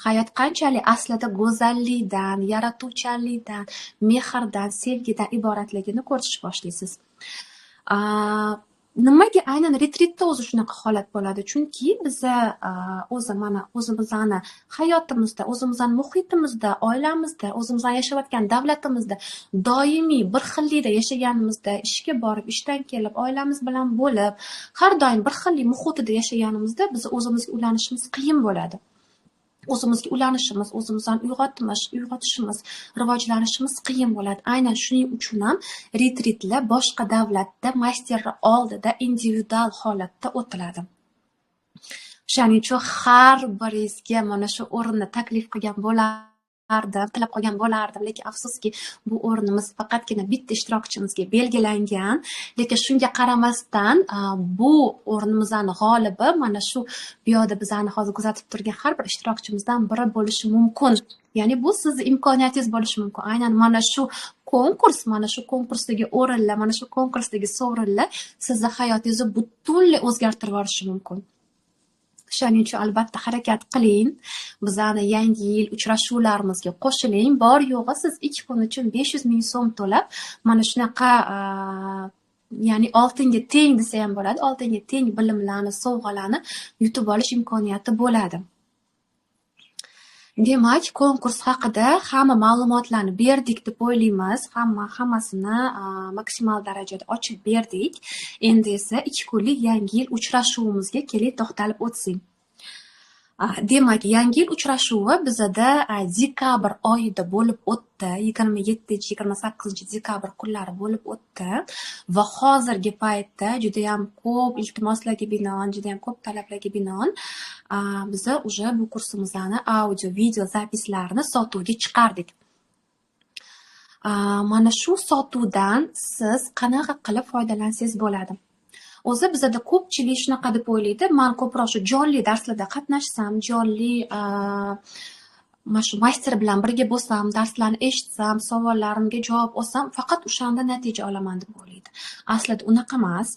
hayot qanchalik aslida go'zallikdan, yaratuvchanlikdan, mehrdan, sevgidan iboratligini ko'rishni boshlaysiz. Nimaga aynan retritda o'zi shunaqa holat bo'ladi? Chunki biza o'zimizni hayotimizda, o'zimizni muhitimizda, oilamizda, o'zimizni yashayotgan davlatimizda doimiy bir xillikda yashaganimizda, ishga borib, ishdan kelib, oilamiz bilan bo'lib, har doim bir xillik muhitida yashaganimizda biz o'zimizga ulanishimiz qiyin bo'ladi. O'zimizga ulanishimiz, o'zimizni uyg'otishimiz, rivojlanishimiz qiyin bo'ladi. Aynan shuning uchun ham retritlar boshqa davlatda masterlar oldida individual holatda o'tiladi. Shuning uchun har biringizga mana shu o'rinni taklif qilgan tilab qolgan bo'lardim, lekin afsuski bu o'rnimiz faqatgina bitta ishtirokchimizga belgilangan. Lekin shunga qaramasdan bu o'rnimizning g'olibi mana shu bu yoqda bizani hozir kuzatib turgan har bir ishtirokchimizdan biri bo'lishi mumkin. Ya'ni bu sizning imkoniyatingiz bo'lishi mumkin. Aynan mana shu konkursdagi o'rinlar, mana shu konkursdagi sovrinlar sizning hayotingizni butunlay o'zgartirib yuborishi mumkin. Shuning uchun albatta harakat qiling. Bizani yangi yil uchrashuvlarimizga qo'shiling. Bor yo'g'i siz 2 kun uchun 500 ming so'm to'lab, mana shunaqa ya'ni oltinga teng desa ham bo'ladi, oltinga teng bilimlarni, sovg'alarni yutib olish imkoniyati bo'ladi. Demak, konkurs haqida hamma ma'lumotlarni berdik deb o'ylaymiz. Hammasini maksimal darajada ochib berdik. Endi esa 2 kunlik yangi yil uchrashuvimizga kelib to'xtalib o'tsak. Demak, yangi yil uchrashuvi bizada dekabr oyida bo'lib o'tdi. 27-28 dekabr kunlari bo'lib o'tdi va hozirgi paytda juda ham ko'p iltimoslarga binoan, juda ham ko'p talablarga binoan biz уже bu kursimizning audio, video zapislarini sotuvga chiqardik. Mana shu sotuvdan siz qanaqa qilib foydalansangiz bo'ladi? O'zi bizada ko'pchilik shunaqa deb o'ylaydi, men ko'proq shu jonli darslarda qatnashsam, jonli mana shu master bilan birga bo'lsam, darslarni eshitsam, savollarimga javob olsam, faqat o'shanda natija olaman deb o'ylaydi. Aslida unaqa emas.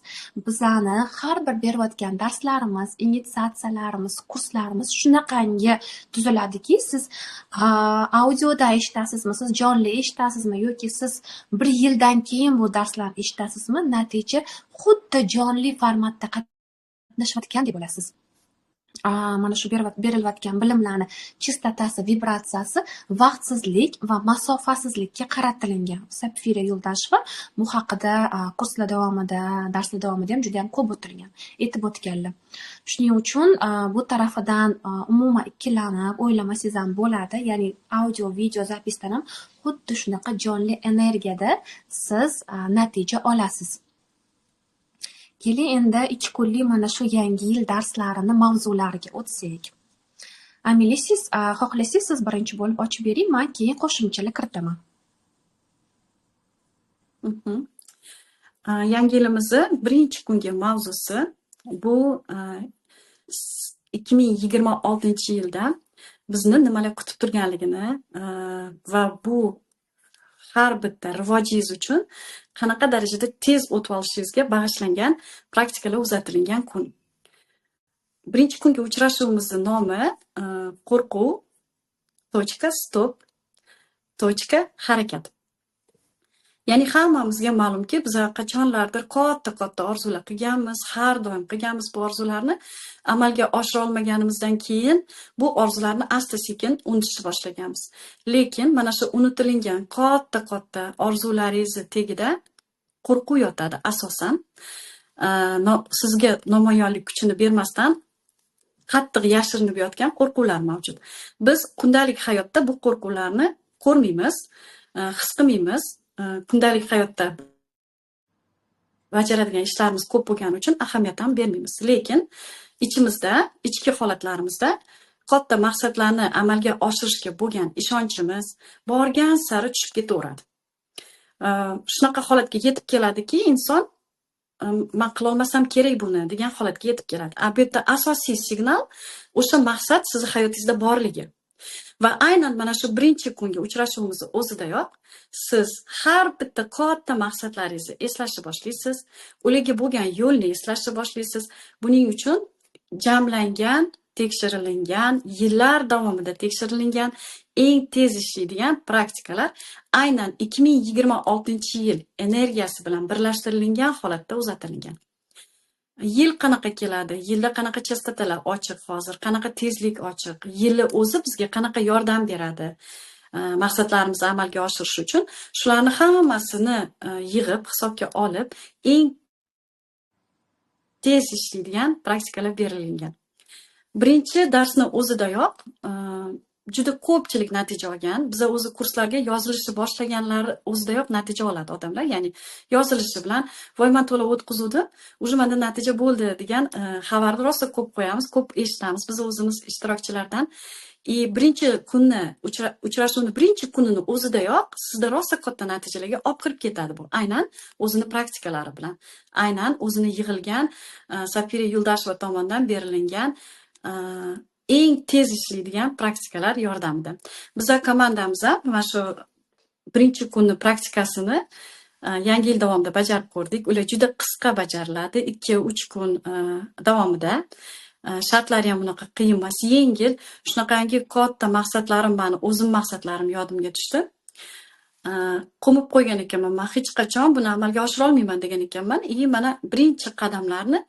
Bizani har bir berayotgan darslarimiz, initiatsiyalarimiz, kurslarimiz shunaqangi tuziladiki, siz audioda eshitasizmi, siz jonli eshitasizmi yoki siz 1 yildan keyin bu darslarni eshitasizmi, natija xuddi jonli formatda qatnashayotgandek bo'lasiz. mana shu berilayotgan bilimlarni chistotasi, vibratsiyasi vaqtsizlik va masofasizlikka qaratilgan. Sapfira Yo'ldosheva bu haqida kurslar davomida, darslar davomida ham juda ham ko'p o'tilgan, aytib o'tganlar. Shuning uchun bu tarafidan umuman ikkilanib o'ylamasangiz ham bo'ladi. Ya'ni audio, video zapisdan ham xuddi shunaqa jonli energiyada siz natija olasiz. Keling endi 2 kunlik mana shu yangi yil darslarini mavzulariga o'tsak. Amili, siz xohlasangiz siz birinchi bo'lib ochib bering, men keyin qo'shimchalar kiritaman. Yangi yilimizni birinchi kungi mavzusi bu 2026-yilda bizni nimalar kutib turganligini va bu har bitta rivojingiz uchun qanaqa darajada tez o'tib olishingizga bag'ishlangan praktikalar uzatilgan kun. Birinchi kungi uchrashuvimizning nomi qo'rquv, stop, harakat. Ya'ni hammamizga ma'lumki, biz qachonlardir katta orzular qilganmiz, har doim qilganmiz bu orzularni, amalga oshira olmaganimizdan keyin bu orzularni asta-sekin unutishni boshlaganmiz. Lekin mana shu unutilgan katta orzularingiz tagida qo'rquv yotadi asosan. Sizga namoyonlik kuchini bermasdan qattiq yashirinib yotgan qo'rquvlar mavjud. Biz kundalik hayotda bu qo'rquvlarni ko'rmaymiz, his qilmaymiz. Kundalik hayotda bajaradigan ishlarimiz ko'p bo'lgani uchun ahamiyat ham bermaymiz. Lekin ichimizda, ichki holatlarimizda katta maqsadlarni amalga oshirishga bo'lgan ishonchimiz borgan sari tushib ketaveradi. Shunaqa holatga yetib keladiki, inson men qila olmasam kerak buni degan holatga yetib keladi. Bu yerda asosiy signal o'sha maqsad sizning hayotingizda borligi. Va aynan mana shu birinchi kungi uchrashuvimiz o'zidayoq siz har bitta katta maqsadlaringizni eslashni boshlaysiz, ularga bo'lgan yo'lni eslashni boshlaysiz. Buning uchun jamlangan, tekshirilgan, yillar davomida tekshirilgan eng tez ishlaydigan praktikalar aynan 2026-yil energiyasi bilan birlashtirilgan holatda uzatilgan. Yil qanaqa keladi? Yilda qanaqa chastotalar ochiq hozir? Qanaqa tezlik ochiq? Yilni o'zi bizga qanaqa yordam beradi? Maqsadlarimizni amalga oshirish uchun shularni hammasini yig'ib, hisobga olib, eng tez ishlaydigan praktikalar berilgan. Birinchi darsni o'zidayoq juda ko'pchilik natija olgan. Biz o'zi kurslarga yozilishni boshlaganlar o'zidayoq natija oladi odamlar. Ya'ni yozilishi bilan voy men to'la o'tkazuvdim, уже menda natija bo'ldi degan xabarni rosa ko'p qo'yamiz, ko'p eshitamiz biz o'zimiz ishtirokchilardan. Birinchi kunni uchrashuvni birinchi kunini o'zidayoq sizda rosa katta natijalarga olib kirib ketadi bu. Aynan o'zini praktikalari bilan, aynan o'zini yig'ilgan Sapfira Yo'ldosheva tomonidan berilgan eng tez ishlaydigan praktikalar yordamida. Bizlar komandamiz mana shu birinchi kunni praktikasini yangi yil davomida bajarib ko'rdik. Ular juda qisqa bajariladi, 2-3 kun davomida. Shartlari ham unaqa qiyin emas, yengil. Shunaqangi katta maqsadlarim, meni o'zim maqsadlarim yodimga tushdi. Qo'mib qo'ygan ekanman, men hech qachon buni amalga oshira olmayman degan ekanman. Mana birinchi qadamlarni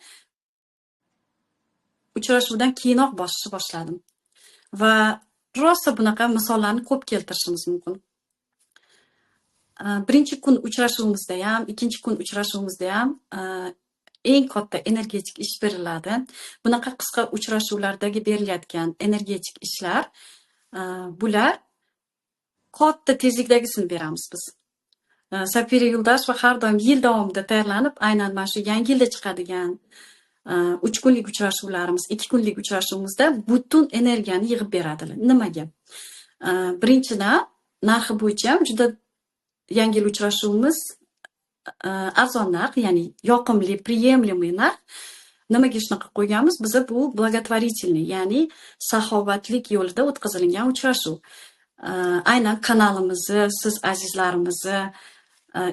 uchrashuvdan keyinoq bosishni boshladim. Va rosa bunaqa misollarni ko'p keltirishimiz mumkin. Birinchi kun uchrashuvimizda ham, ikkinchi kun uchrashuvimizda ham eng katta energetik ish beriladi. Bunaqa qisqa uchrashuvlardagi berilayotgan energetik ishlar, bular katta tezlikdagisini beramiz biz. Sapfira Yo'ldosheva har doim yil davomida tayyorlanib, aynan mana shu yangi yilda chiqadigan 3 kunlik uchrashuvlarimiz, 2 kunlik uchrashuvimizda butun energiyani yig'ib beradilar. Nimaga? Birinchidan, narxi bo'yicha ham juda yangi yil uchrashuvimiz arzon narx, ya'ni yoqimli, приемлемый narx. Nimaga shunaqa qo'yganmiz? Biz bu благотворительный, ya'ni saxovatlik yo'lida o'tkazilgan uchrashuv. Aynan kanalimizni, siz azizlarimizni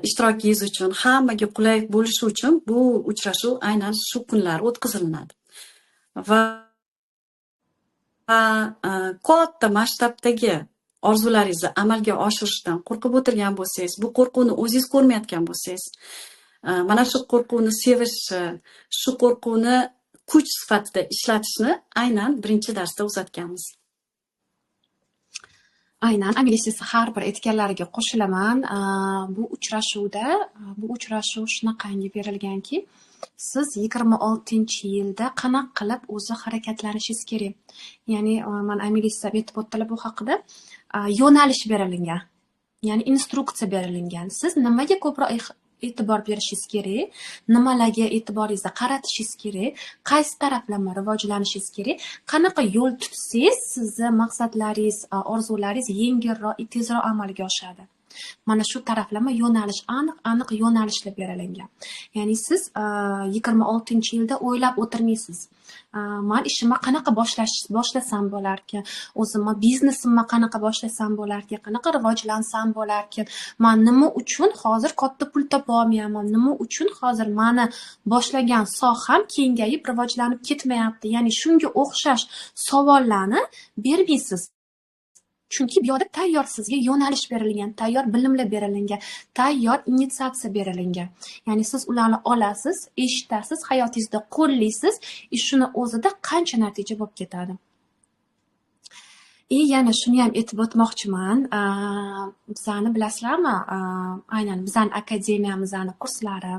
ishtirokingiz uchun, hammaga qulay bo'lishi uchun bu uchrashuv aynan shu kunlar o'tkazilinadi. Va katta masshtabdagi orzularingizni amalga oshirishdan qo'rqib o'tirgan bo'lsangiz, bu qo'rquvni o'zingiz ko'rmayotgan bo'lsangiz, mana shu qo'rquvni sevish, shu qo'rquvni kuch sifatida ishlatishni aynan birinchi darsda uzatganmiz. Aynan, Amina siz har bir aytganlariga qo'shilaman. Bu uchrashuv shunaqangi berilganki, siz 26-yilda qanaqa qilib o'zi harakatlanishingiz kerak. Ya'ni, mana Amina siz aytib o'tdilar bu haqida. Yo'nalish berilgan. Ya'ni instruksiya berilgan. Siz nimaga ko'proq e'tibor berishingiz kerak, nimalarga e'tiboringizni qaratishingiz kerak, qaysi taraflama rivojlanishingiz kerak, qanaqa yo'l tutsangiz sizni maqsadlaringiz, orzularingiz yengilroq, tezroq amalga oshadi. Mana shu taraflama yo'nalish aniq yo'nalishlar berilgan. Ya'ni siz 26-yilda o'ylab o'tirmaysiz. Men ishimni qanaqa boshlasam bo'larkan, o'zimni biznesimni qanaqa boshlasam bo'larkan, qanaqa rivojlansam bo'larkan, men nima uchun hozir katta pul topa olmayapman, nima uchun hozir meni boshlagan soham kengayib rivojlanib ketmayapti. Ya'ni shunga o'xshash savollarni bermaysiz. Chunki bu yerda tayyor sizga yo'nalish berilgan, tayyor bilimlar berilgan, tayyor initiatsiya berilgan. Ya'ni siz ularni olasiz, eshitasiz, hayotingizda qo'llaysiz, shuni o'zida qancha natija bo'lib ketadi. Yana shuni ham aytib o'tmoqchiman. Bizani bilasizlarmi? Aynan bizani akademiyamizning kurslari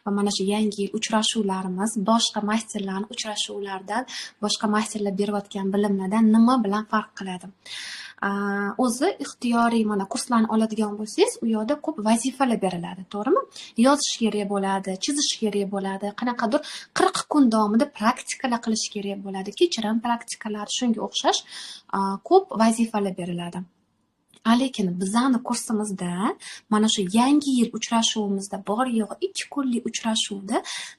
va mana shu yangi yil uchrashuvlarimiz boshqa masterlarning uchrashuvlaridan, boshqa masterlar berayotgan bilimlardan nima bilan farq qiladi? O'zi ixtiyoriy mana kurslarni oladigan bo'lsangiz, u yerda ko'p vazifalar beriladi, to'g'rimi? Yozish kerak bo'ladi, chizish kerak bo'ladi, qanaqadir 40 kun davomida praktikalar qilish kerak bo'ladi, kechirim praktikalar, shunga o'xshash ko'p vazifalar beriladi. Lekin bizani kursimizda mana shu yangi yil uchrashuvimizda bor yo'q 2 kunlik uchrashuvda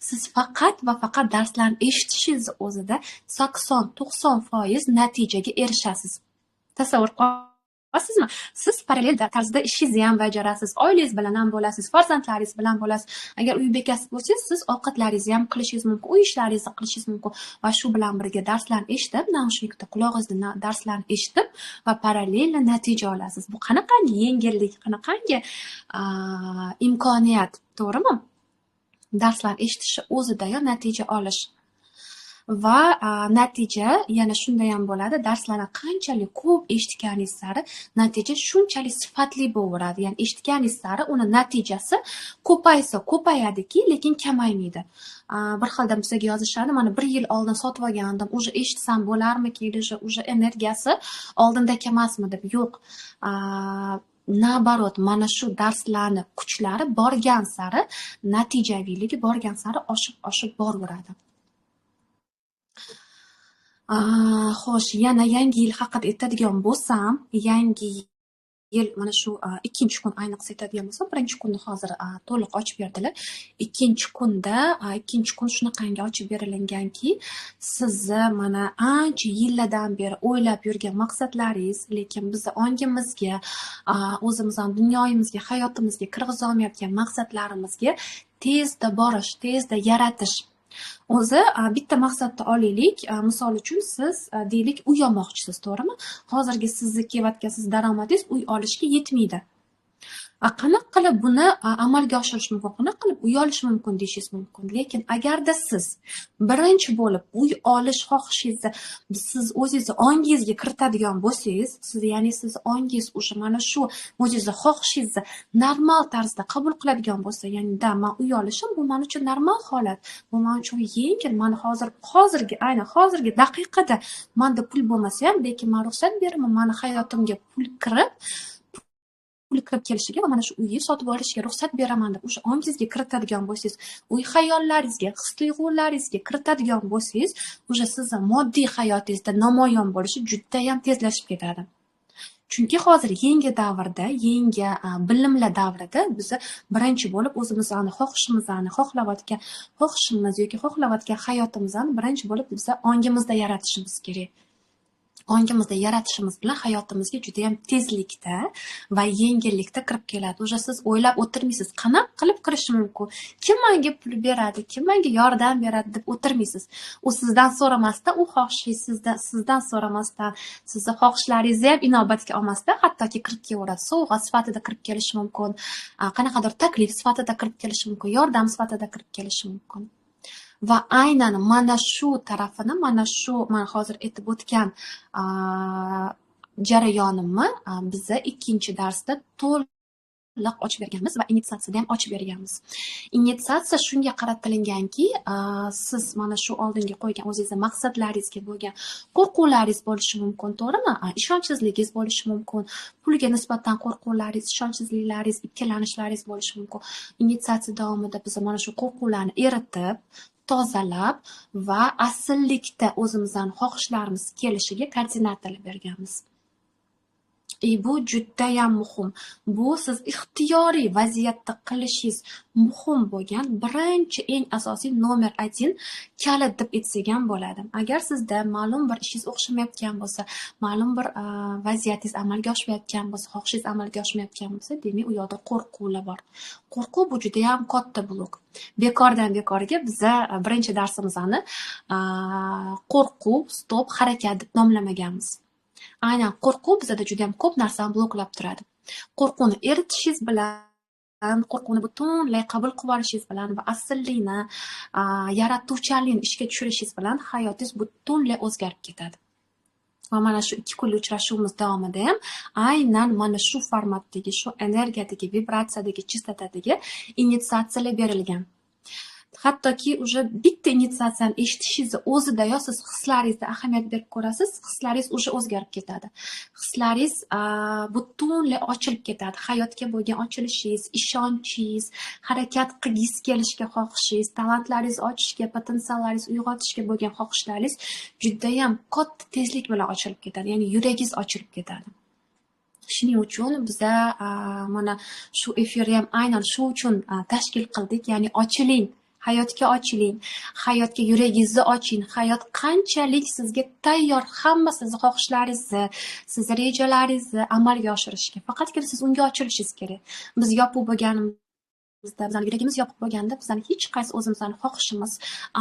siz faqat va faqat darslarni eshitishingiz o'zida 80-90% natijaga erishasiz. Tasavvur qilasizmi? Siz parallel tarzda ishingizni ham bajarasiz, oilangiz bilan ham bo'lasiz, farzandlaringiz bilan bo'lasiz. Agar uy bekasi bo'lsangiz, siz ovqatlaringizni ham qilishingiz mumkin, uy ishlaringizni qilishingiz mumkin va shu bilan birga darslarni eshitib, naushnikda qulog'ingizda darslarni eshitib va parallel natija olasiz. Bu qanaqangi yengillik, qanaqangi imkoniyat, to'g'rimi? Darslarni eshitish o'zidayoq natija olish. Va natija yana shunday ham bo'ladi, darslarni qanchalik ko'p eshitganingiz sari natija shunchalik sifatli bo'laveradi. Ya'ni eshitganingiz sari uni natijasi ko'payadiki, lekin kamaymaydi. Bir xilda bizga yozishadi, mana 1 yil oldin sotib olgandim, уже eshitsam bo'larmikin, уже energiyasi oldindagi emasmi deb. Yo'q. Nabarot, mana shu darslarni kuchlari borgan sari, natijaviyligi borgan sari oshib boraveradi. Xo'sh, yana yangi yil haqida aytadigan bo'lsam, yangi yil mana shu 2-kun ayniqsa aytadigan bo'lsam, 1-kunni hozir to'liq ochib berdilar. 2-kun shunaqangi ochib berilganki, sizni mana ancha yillardan beri o'ylab yurgan maqsadlaringiz, lekin bizni ongimizga, o'zimizning dunyoyimizga, hayotimizga kirg'iza olmayotgan maqsadlarimizga tezda borish, tezda yaratish. O'zi bitta maqsadni olaylik. Misol uchun siz deylik uy olmoqchisiz, to'g'rimi? Hozirgi sizni kelayotgan siz daromadingiz uy olishga yetmaydi. Qanaqa qilib buni amalga oshirish mumkin? Qanaqa qilib uy olish mumkin deyishingiz mumkin. Lekin agarda siz birinchi bo'lib uy olish xohishingizni siz o'zingizni ongingizga kiritadigan bo'lsangiz, ya'ni siz ongingiz o'sha mana shu o'zingizni xohishingizni normal tarzda qabul qiladigan bo'lsa, ya'ni men uy olishim bu men uchun normal holat, bu men uchun yengil, meni hozirgi daqiqada menda pul bo'lmasa ham, lekin men ruxsat beraman, meni hayotimga pul kirib kelishiga va mana shu uyni sotib olishga ruxsat beraman deb o'sha ongingizga kiritadigan bo'lsangiz, uy xayollaringizga, his-tuyg'ularingizga kiritadigan bo'lsangiz, o'sha sizning moddiy hayotingizda namoyon bo'lishi juda ham tezlashib ketadi. Chunki hozir yangi davrda, yangi bilimlar davrida biz birinchi bo'lib o'zimizni xohishimiz yoki xohlayotgan hayotimizni birinchi bo'lib biz ongimizda yaratishimiz kerak. Ongimizda yaratishimiz bilan hayotimizga juda ham tezlikda va yengillikda kirib keladi. O'sha siz o'ylab o'tirmaysiz, qanaqa qilib kirish mumkin? Kim menga pul beradi? Kim menga yordam beradi deb o'tirmaysiz. U sizdan so'ramasdan, u xohishingiz sizdan so'ramasdan, sizni xohishlaringizni ham inobatga olmasdan hattoki kirib kelaveradi. Sovg'a sifatida kirib kelishi mumkin, qanaqadir taklif sifatida kirib kelishi mumkin, yordam sifatida kirib kelishi mumkin. Va aynan mana shu tarafini, mana shu man hozir aytib o'tgan jarayonimni biza ikkinchi darsda to'liq ochib berganmiz va initiatsiyada ham ochib berganmiz. Initiatsiya shunga qaratilganki, siz mana shu oldinga qo'ygan o'zingizning maqsadlaringizga bo'lgan qo'rquvlaringiz bo'lishi mumkin, to'g'rimi? Ishonchsizligingiz bo'lishi mumkin, pulga nisbatan qo'rquvlaringiz, ishonchsizliklaringiz, ikkilanishlaringiz bo'lishi mumkin. Initiatsiya davomida biz mana shu qo'rquvlarni eritib, tozalab va asillikda o'zimizning xohishlarimiz kelishiga koordinatorlik berganmiz. Bu judayam muhim. Bu siz ixtiyoriy vaziyatda qilishingiz muhim bo'lgan birinchi eng asosiy nomer 1 kalit deb aytsak ham bo'ladi. Agar sizda ma'lum bir ishingiz o'xshamayotgan bo'lsa, ma'lum bir vaziyatingiz amalga oshmayotgan bo'lsa, xohishingiz amalga oshmayotgan bo'lsa, demak u yoqda qo'rquvlar bor. Qo'rquv bu judayam katta blok. Bekordan bekorga biza birinchi darsimizni qo'rquv, stop, harakat deb nomlamaganmiz. Aynan qo'rquv bizada juda ham ko'p narsani bloklab turadi. Qo'rquvni eritishingiz bilan, qo'rquvni butunlay qabul qilib olishingiz bilan va asillikni, yaratuvchanlikni ishga tushirishingiz bilan hayotingiz butunlay o'zgarib ketadi. Va mana shu 2 kunlik uchrashuvimiz davomida ham aynan mana shu formatdagi, shu energiyadagi, vibratsiyadagi, chistotadagi initiatsiyalar berilgan. Hattoki уже bitta initiatsiyani eshitishingizni o'zidayoq siz hislaringizga ahamiyat berib ko'rasiz, hislaringiz уже o'zgarib ketadi. Hislaringiz butunlay ochilib ketadi. Hayotga bo'lgan ochilishingiz, ishonchingiz, harakat qilgis kelishga xohishingiz, talantlaringizni ochishga, potensiallaringizni uyg'otishga bo'lgan xohishlaringiz juda ham katta tezlik bilan ochilib ketadi. Ya'ni yuragingiz ochilib ketadi. Shuning uchun biza mana shu efirni ham aynan shu uchun tashkil qildik. Ya'ni ochiling. Hayotga ochiling, hayotga yuragingizni oching. Hayot qanchalik sizga tayyor, hamma sizning xohishlaringizni, sizning rejalaringizni amalga oshirishga. Faqatgina siz unga ochilishingiz kerak. Biz yopiq bo'lganimizda, bizning yuragimiz yopiq bo'lganda, bizning hech qaysi o'zimizning xohishimiz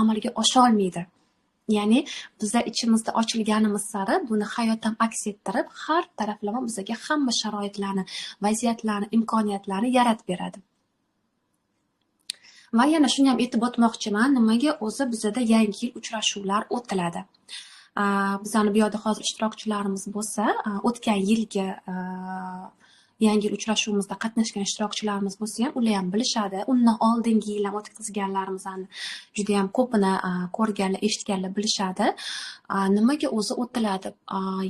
amalga osha olmaydi. Ya'ni bizlar ichimizda ochilganimiz sari buni hayot ham aks ettirib, har taraflama bizga hamma sharoitlarni, vaziyatlarni, imkoniyatlarni yaratib beradi. Va yana shuni ham aytib o'tmoqchiman, nimaga o'zi bizada yangi yil uchrashuvlar o'tiladi. Bizning bu yerda hozir ishtirokchilarimiz bo'lsa, o'tgan yilgi yangi yil uchrashuvimizda qatnashgan ishtirokchilarimiz bo'lsa ham, ular ham bilishadi. Undan oldingi yil ham o'tkazganlarimizni juda ham ko'pini ko'rganlar, eshitganlar bilishadi. Nimaga o'zi o'tiladi?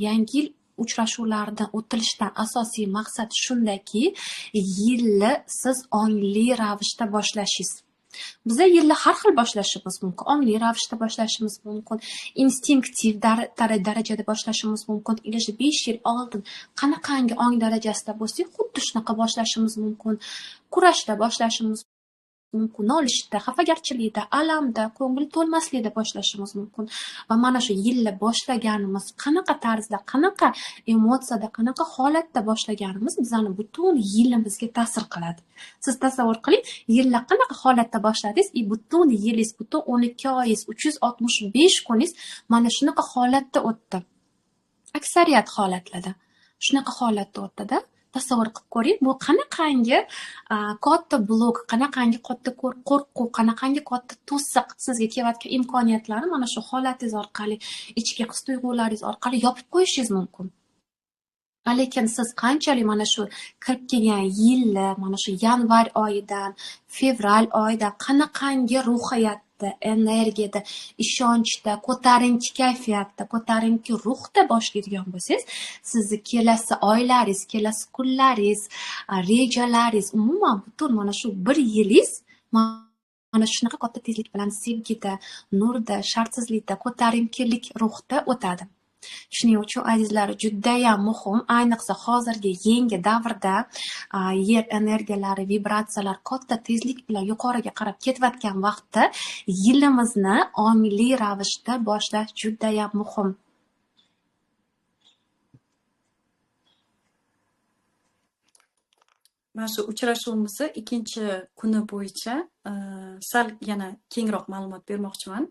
Yangi yil uchrashuvlardan o'tilishdan asosiy maqsad shundaki, yilni siz ongli ravishda boshlashingiz. Biz yilni har xil boshlashimiz mumkin. Ongli ravishda boshlashimiz mumkin, instinktiv darajada boshlashimiz mumkin. Ilashi 5 yil oldin qanaqangi ong darajasida bo'lsak, xuddi shunaqa boshlashimiz mumkin. Kurashda boshlashimiz mumkin, nolishda, xafagarchilikda, alamda, ko'ngil to'lmaslikda boshlashimiz mumkin. Va mana shu yilni boshlaganimiz, qanaqa tarzda, qanaqa emotsiyada, qanaqa holatda boshlaganimiz bizning butun yilimizga ta'sir qiladi. Siz tasavvur qiling, yilni qanaqa holatda boshladingiz, butun yilingiz, butun 12 oyingiz, 365 kuningiz mana shunaqa holatda o'tdi. Aksariyat holatlarda shunaqa holatda o'tdi-da. Tasavvur qilib ko'ring, bu qanaqangi katta blok, qanaqangi katta qo'rquv, qanaqangi katta to'siq sizga kelayotgan imkoniyatlarni mana shu holatingiz orqali, ichki his-tuyg'ularingiz orqali yopib qo'yishingiz mumkin. Lekin siz qanchalik mana shu kirib kelgan yilni, mana shu yanvar oyidan, fevral oyidan qanaqangi ruhiyatda, energiyada, ishonchda, ko'tarinki kayfiyatda, ko'tarinki ruhda boshlaydigan bo'lsangiz, sizni kelasi oylaringiz, kelasi kunlaringiz, rejalaringiz, umuman butun mana shu bir yilingiz mana shunaqa katta tezlik bilan sevgida, nurda, shartsizlikda, ko'tarinkilik ruhda o'tadi. Shuning uchun azizlar, judayam muhim, ayniqsa hozirgi yangi davrda yer energiyalari, vibratsiyalar katta tezlik bilan yuqoriga qarab ketayotgan vaqtda yilimizni ongli ravishda boshlash judayam muhim. Mana shu uchrashuvimizni ikkinchi kuni bo'yicha sal yana kengroq ma'lumot bermoqchiman.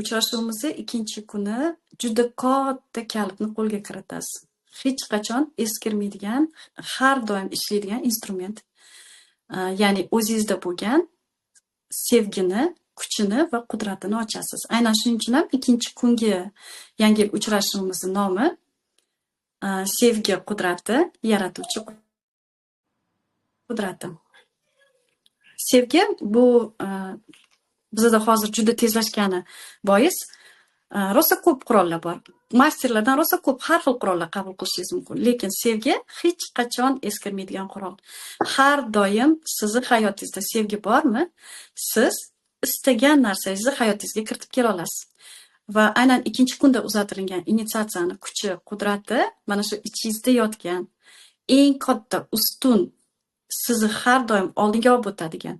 Uchrashuvimizni ikkinchi kuni juda katta kalitni qo'lga kiritasiz. Hech qachon eskirmaydigan, har doim ishlaydigan instrument. Ya'ni o'zingizda bo'lgan sevgini kuchini va qudratini ochasiz. Aynan shuning uchun ham ikkinchi kungi Yangi yil uchrashuvimizning nomi sevgi qudrati, yaratuvchi qudrati. Sevgi bu bizda hozir juda tezlashgani bois rosa ko'p qurollar bor. Masterlardan rosa ko'p har xil qurollar qabul qilishingiz mumkin. Lekin sevgi hech qachon eskirmaydigan qurol. Har doim sizni hayotingizda sevgi bormi, siz istagan narsangizni hayotingizga kiritib kela olasiz. Va aynan ikkinchi kunda uzatilgan initiatsiyani kuchi, qudrati mana shu ichingizda yotgan eng katta ustun sizni har doim oldinga olib o'tadigan,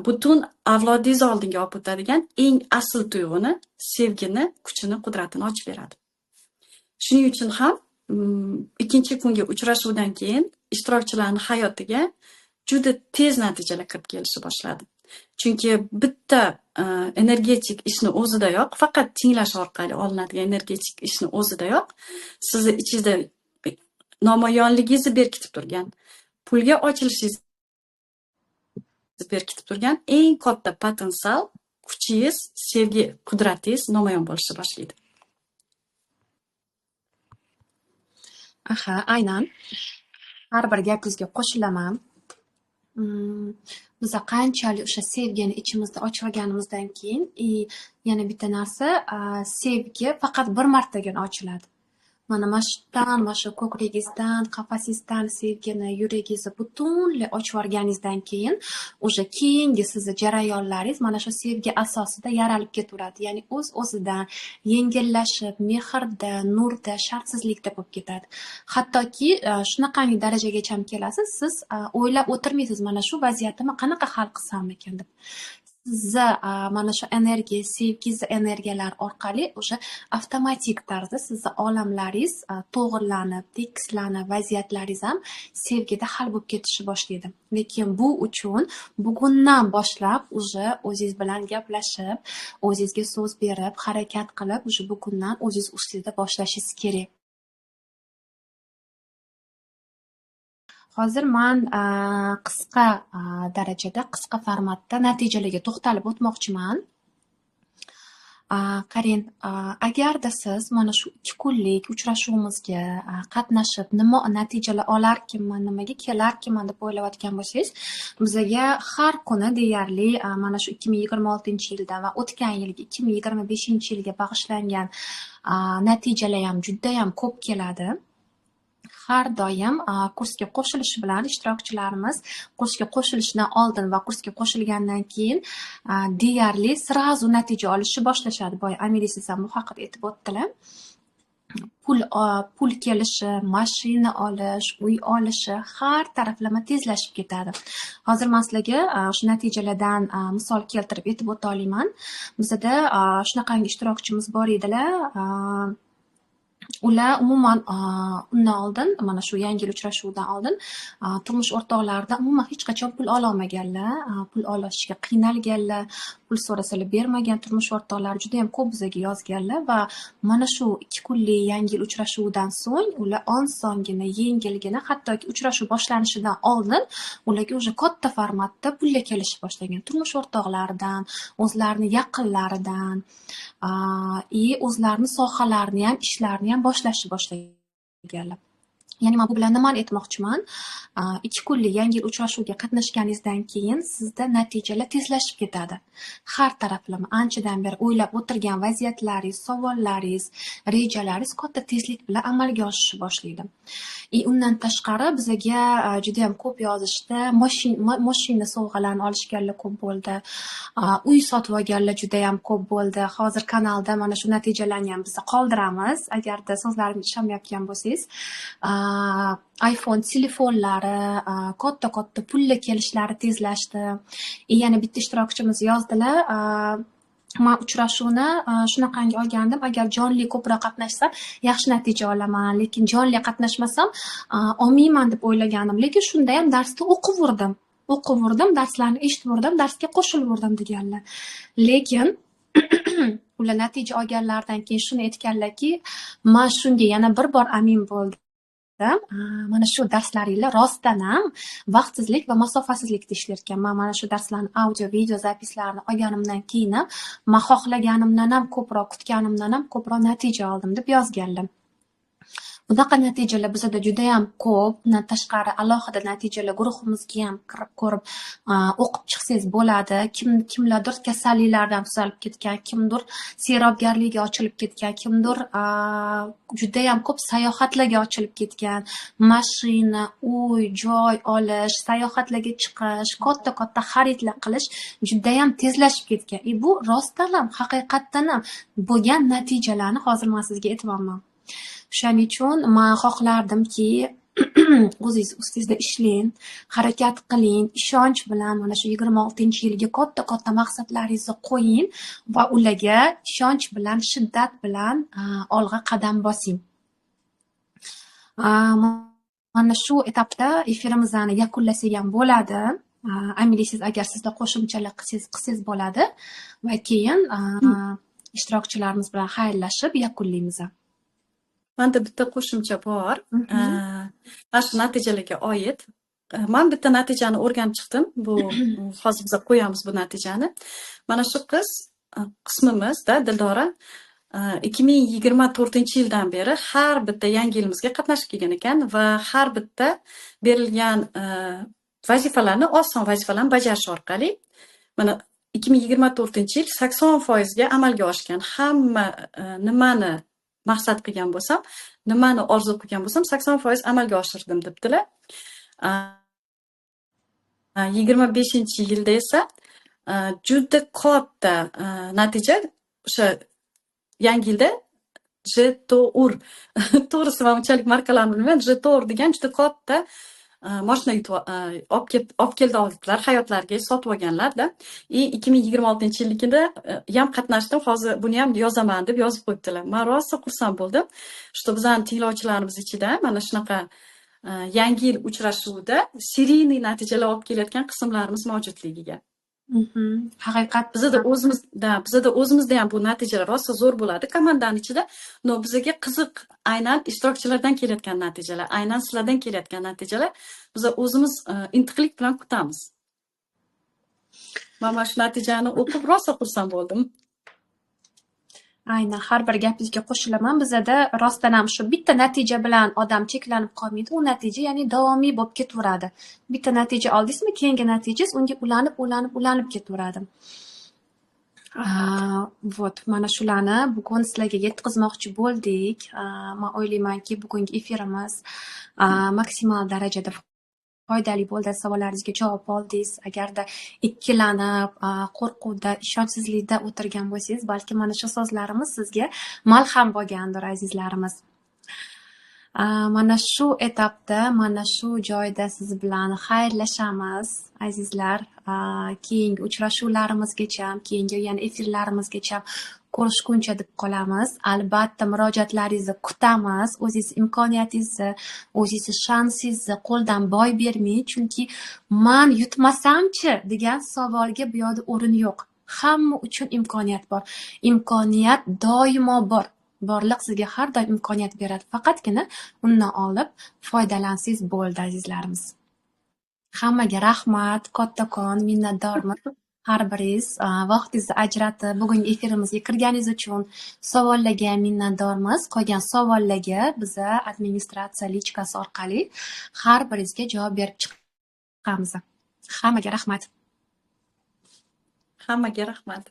butun avlodingiz oldinga olib o'tadigan eng asl tuyg'uni, sevgini, kuchini, qudratini ochib beradi. Shuning uchun ham ikkinchi kungi uchrashuvdan keyin ishtirokchilarning hayotiga juda tez natijalar kirib kelishni boshladi. Chunki bitta energetik ishni o'zidayoq, faqat tinglash orqali olinadigan energetik ishni o'zidayoq sizni ichingizda nomayonligingizni berkitib turgan, pulga ochilishingizni berkitib turgan eng katta potensial kuchingiz, sevgi, qudratingiz namoyon bo'lishni boshlaydi. Aha, aynan. Har bir gapingizga qo'shilaman. Biza qanchalik o'sha sevgini ichimizda ochganimizdan keyin yana bitta narsa, sevgi faqat bir martagina ochiladi. Mana shu ko'kragingizdan, qafasingizdan sevgini, yuragingizni butunlay ochib yuborganingizdan keyin o'sha keyingi sizni jarayonlaringiz mana shu sevgi asosida yaralib ketaveradi. Ya'ni o'z-o'zidan yengillashib, mehrda, nurda, shartsizlikda bo'lib ketadi. Hattoki shunaqangi darajagacha kelasiz, siz o'ylab o'tirmaysiz, mana shu vaziyatimni qanaqa hal qilsam ekan deb. Sizni mana shu energiya, sevgi energiyalar orqali o'sha avtomatik tarzda sizni olamlaringiz to'g'irlanib, tekislanib, vaziyatlaringiz ham sevgida hal bo'lib ketishni boshlaydi. Lekin bu uchun bugundan boshlab o'zingiz bilan gaplashib, o'zingizga so'z berib, harakat qilib, bugundan o'zingiz ustida boshlashingiz kerak. Hozir men qisqa darajada, qisqa formatda natijalarga to'xtalib o'tmoqchiman. Qarang, agarda siz mana shu 2 kunlik uchrashuvimizga qatnashib, nima natijalar olarkinman, nimaga kelarkinman deb o'ylayotgan bo'lsangiz, bizga har kuni deyarli mana shu 2026-yildan va o'tgan yilgi 2025-yilga bag'ishlangan natijalar ham juda ham ko'p keladi. Har doim kursga qo'shilishi bilan ishtirokchilarimiz kursga qo'shilishdan oldin va kursga qo'shilgandan keyin deyarli srazu natija olishni boshlashadi. Boya Amiris ham bu haqida aytib o'tdilar. Pul kelishi, mashina olish, uy olishi har taraflama tezlashib ketadi. Hozir men sizlarga shu natijalardan misol keltirib aytib o'ta olaman. Bizda shunaqangi ishtirokchimiz bor edilar. Ular umuman undan oldin, mana shu yangi yil uchrashuvidan oldin turmush o'rtoqlaridan umuman hech qachon pul ola olmaganlar, pul olishga qiynalganlar, pul so'rasalar bermagan turmush o'rtoqlari juda ham ko'p bizga yozganlar va mana shu 2 kunlik yangi yil uchrashuvidan so'ng ular osongina, yengilgina, hattoki uchrashuv boshlanishidan oldin ularga o'sha katta formatda pulga kelishib boshlagan. Turmush o'rtoqlaridan, o'zlarining yaqinlaridan, o'zlarining sohalarini ham, ishlarini ham boshlashni boshlaganlar. Ya'ni men bu bilan nimani aytmoqchiman? 2 kunlik yangi yil uchrashuviga qatnashganingizdan keyin sizda natijalar tezlashib ketadi. Har taraflama anchadan beri o'ylab o'tirgan vaziyatlaringiz, savollaringiz, rejalaringiz katta tezlik bilan amalga oshishni boshlaydi. Undan tashqari bizga juda ham ko'p yozishdi. Mashina sovg'alarini olishganlar ko'p bo'ldi. Uy sotib olganlar juda ham ko'p bo'ldi. Hozir kanalda mana shu natijalarni ham biz qoldiramiz. Agarda so'zlarimga ishonmayotgan bo'lsangiz, iPhone telefonlari, katta pulli kelishlari tezlashdi. Yana bitta ishtirokchimiz yozdilar. Men uchrashuvni shunaqangi olgandim, agar jonli ko'proq qatnashsam yaxshi natija olaman, lekin jonli qatnashmasam olmayman deb o'ylaganim, lekin shunda ham darsda o'qiverdim, darslarni eshitib darsga qo'shilib deganlar. Lekin ular natija olganlaridan keyin shuni aytganlarki, men shunga yana bir bor amin bo'ldim. mana shu darslaringlar rostdan ham vaqtsizlik va masofasizlikda ishlar ekan. Men mana shu darslarni audio, video zapislarini olganimdan keyin ham men xohlaganimdan ham ko'proq, kutganimdan ham ko'proq natija oldim deb yozgandim. Bunaqa natijalar bizada juda ham ko'p. Bundan tashqari alohida natijalar guruhimizga ham kirib ko'rib o'qib chiqsangiz bo'ladi. Kimlardir kasalliklardan tuzalib ketgan, kimdir sehrobgarlikka ochilib ketgan, kimdir juda ham ko'p sayohatlarga ochilib ketgan. Mashina, uy, joy olish, sayohatlarga chiqish, katta xaridlar qilish juda ham tezlashib ketgan. Bu rostdan ham, haqiqatdan ham bo'lgan natijalarni hozir men sizga aytyapman. Shuning uchun men xohlardimki, o'zingiz ustingizda ishlang, harakat qiling, ishonch bilan mana shu 26-yilga katta maqsadlaringizni qo'ying va ularga ishonch bilan, shiddat bilan olg'a qadam bosing. Mana shu etapda efirimizni yakunlasak ham bo'ladi. Amilisiz agar sizlar qo'shimchalar qilsangiz bo'ladi va keyin ishtirokchilarimiz bilan xayrlashib yakunlaymiz. Menda bitta qo'shimcha bor. Mana shu natijalarga oid. Men bitta natijani o'rganib chiqdim. Bu hozir biz qo'yamiz bu natijani. Mana shu qismimizda Dildora 2024-yildan beri har bitta yangi yilimizga qatnashib kelgan ekan va har bitta berilgan vazifalarni, oson vazifalarni bajarish orqali mana 2024-yil 80% ga amalga oshgan. Hamma nimani maqsad qilgan bo'lsam, nimani orzu qilgan bo'lsam, 80% amalga oshirdim debdilar. 25-yilda esa juda katta natija o'sha yangi yilda Jetour to'g'risi men unchalik markalarni bilmayman. Jetour degan juda katta mashina olib keldilar, hayotlariga sotib olganlar-da. 2026-yilligida ham qatnashdim. Hozir buni ham yozaman deb yozib qo'yibdilar. Men rosa xursand bo'ldim. Что bizning tinglovchilarimiz ichida mana shunaqa yangi yil uchrashuvida seriyniy natijalar olib kelayotgan qismlarimiz mavjudligiga. Haqiqat bizada o'zimizda ham bu natijalar rosa zo'r bo'ladi. Komandani ichida, no bizga qiziq aynan ishtirokchilardan kelayotgan natijalar, aynan sizlardan kelayotgan natijalar biz o'zimiz intiqlik bilan kutamiz. Men mana shu natijani o'qib rosa xursand bo'ldim. Aynan har bir gapingizga qo'shilaman. Bizada rostdan ham shu bitta natija bilan odam cheklanib qolmaydi. U natija ya'ni davomiy bo'lib ketaveradi. Bitta natija oldingizmi, keyingi natijangiz unga ulanib ketaveradi. Вот, mana shularni bugun sizlarga yetkazmoqchi bo'ldik. Men o'ylaymanki, bugungi efirimiz maksimal darajada foydali bo'ldi. Savollaringizga javob oldingiz. Agarda ikkilanib, qo'rquvda, ishonchsizlikda o'tirgan bo'lsangiz, balki mana shu so'zlarimiz sizga malham bo'lgandir, azizlarimiz. Mana shu etapda, mana shu joyda siz bilan xayrlashamiz, azizlar. Keyingi uchrashuvlarimizgacha, keyingi yana efirlarimizgacha ko'rishguncha deb qolamiz. Albatta murojaatlaringizni kutamiz. O'zingiz imkoniyatingizni, o'zingiz shansingizni qo'ldan boy bermang, chunki men yutmasamchi degan savolga bu yerda o'rin yo'q. Hamma uchun imkoniyat bor. Imkoniyat doimo bor. Borliq sizga har doim imkoniyat beradi. Faqatgina undan olib foydalansangiz bo'ldi, azizlarimiz. Hammaga rahmat, kattakon minnatdorman. Har biringiz vaqtingizni ajratib bugungi efirimizga kirganingiz uchun savollarga minnatdormiz. Qolgan savollarga biza administratsiya lichkasi orqali har biringizga javob berib chiqamiz. Hammaga rahmat. Hammaga rahmat.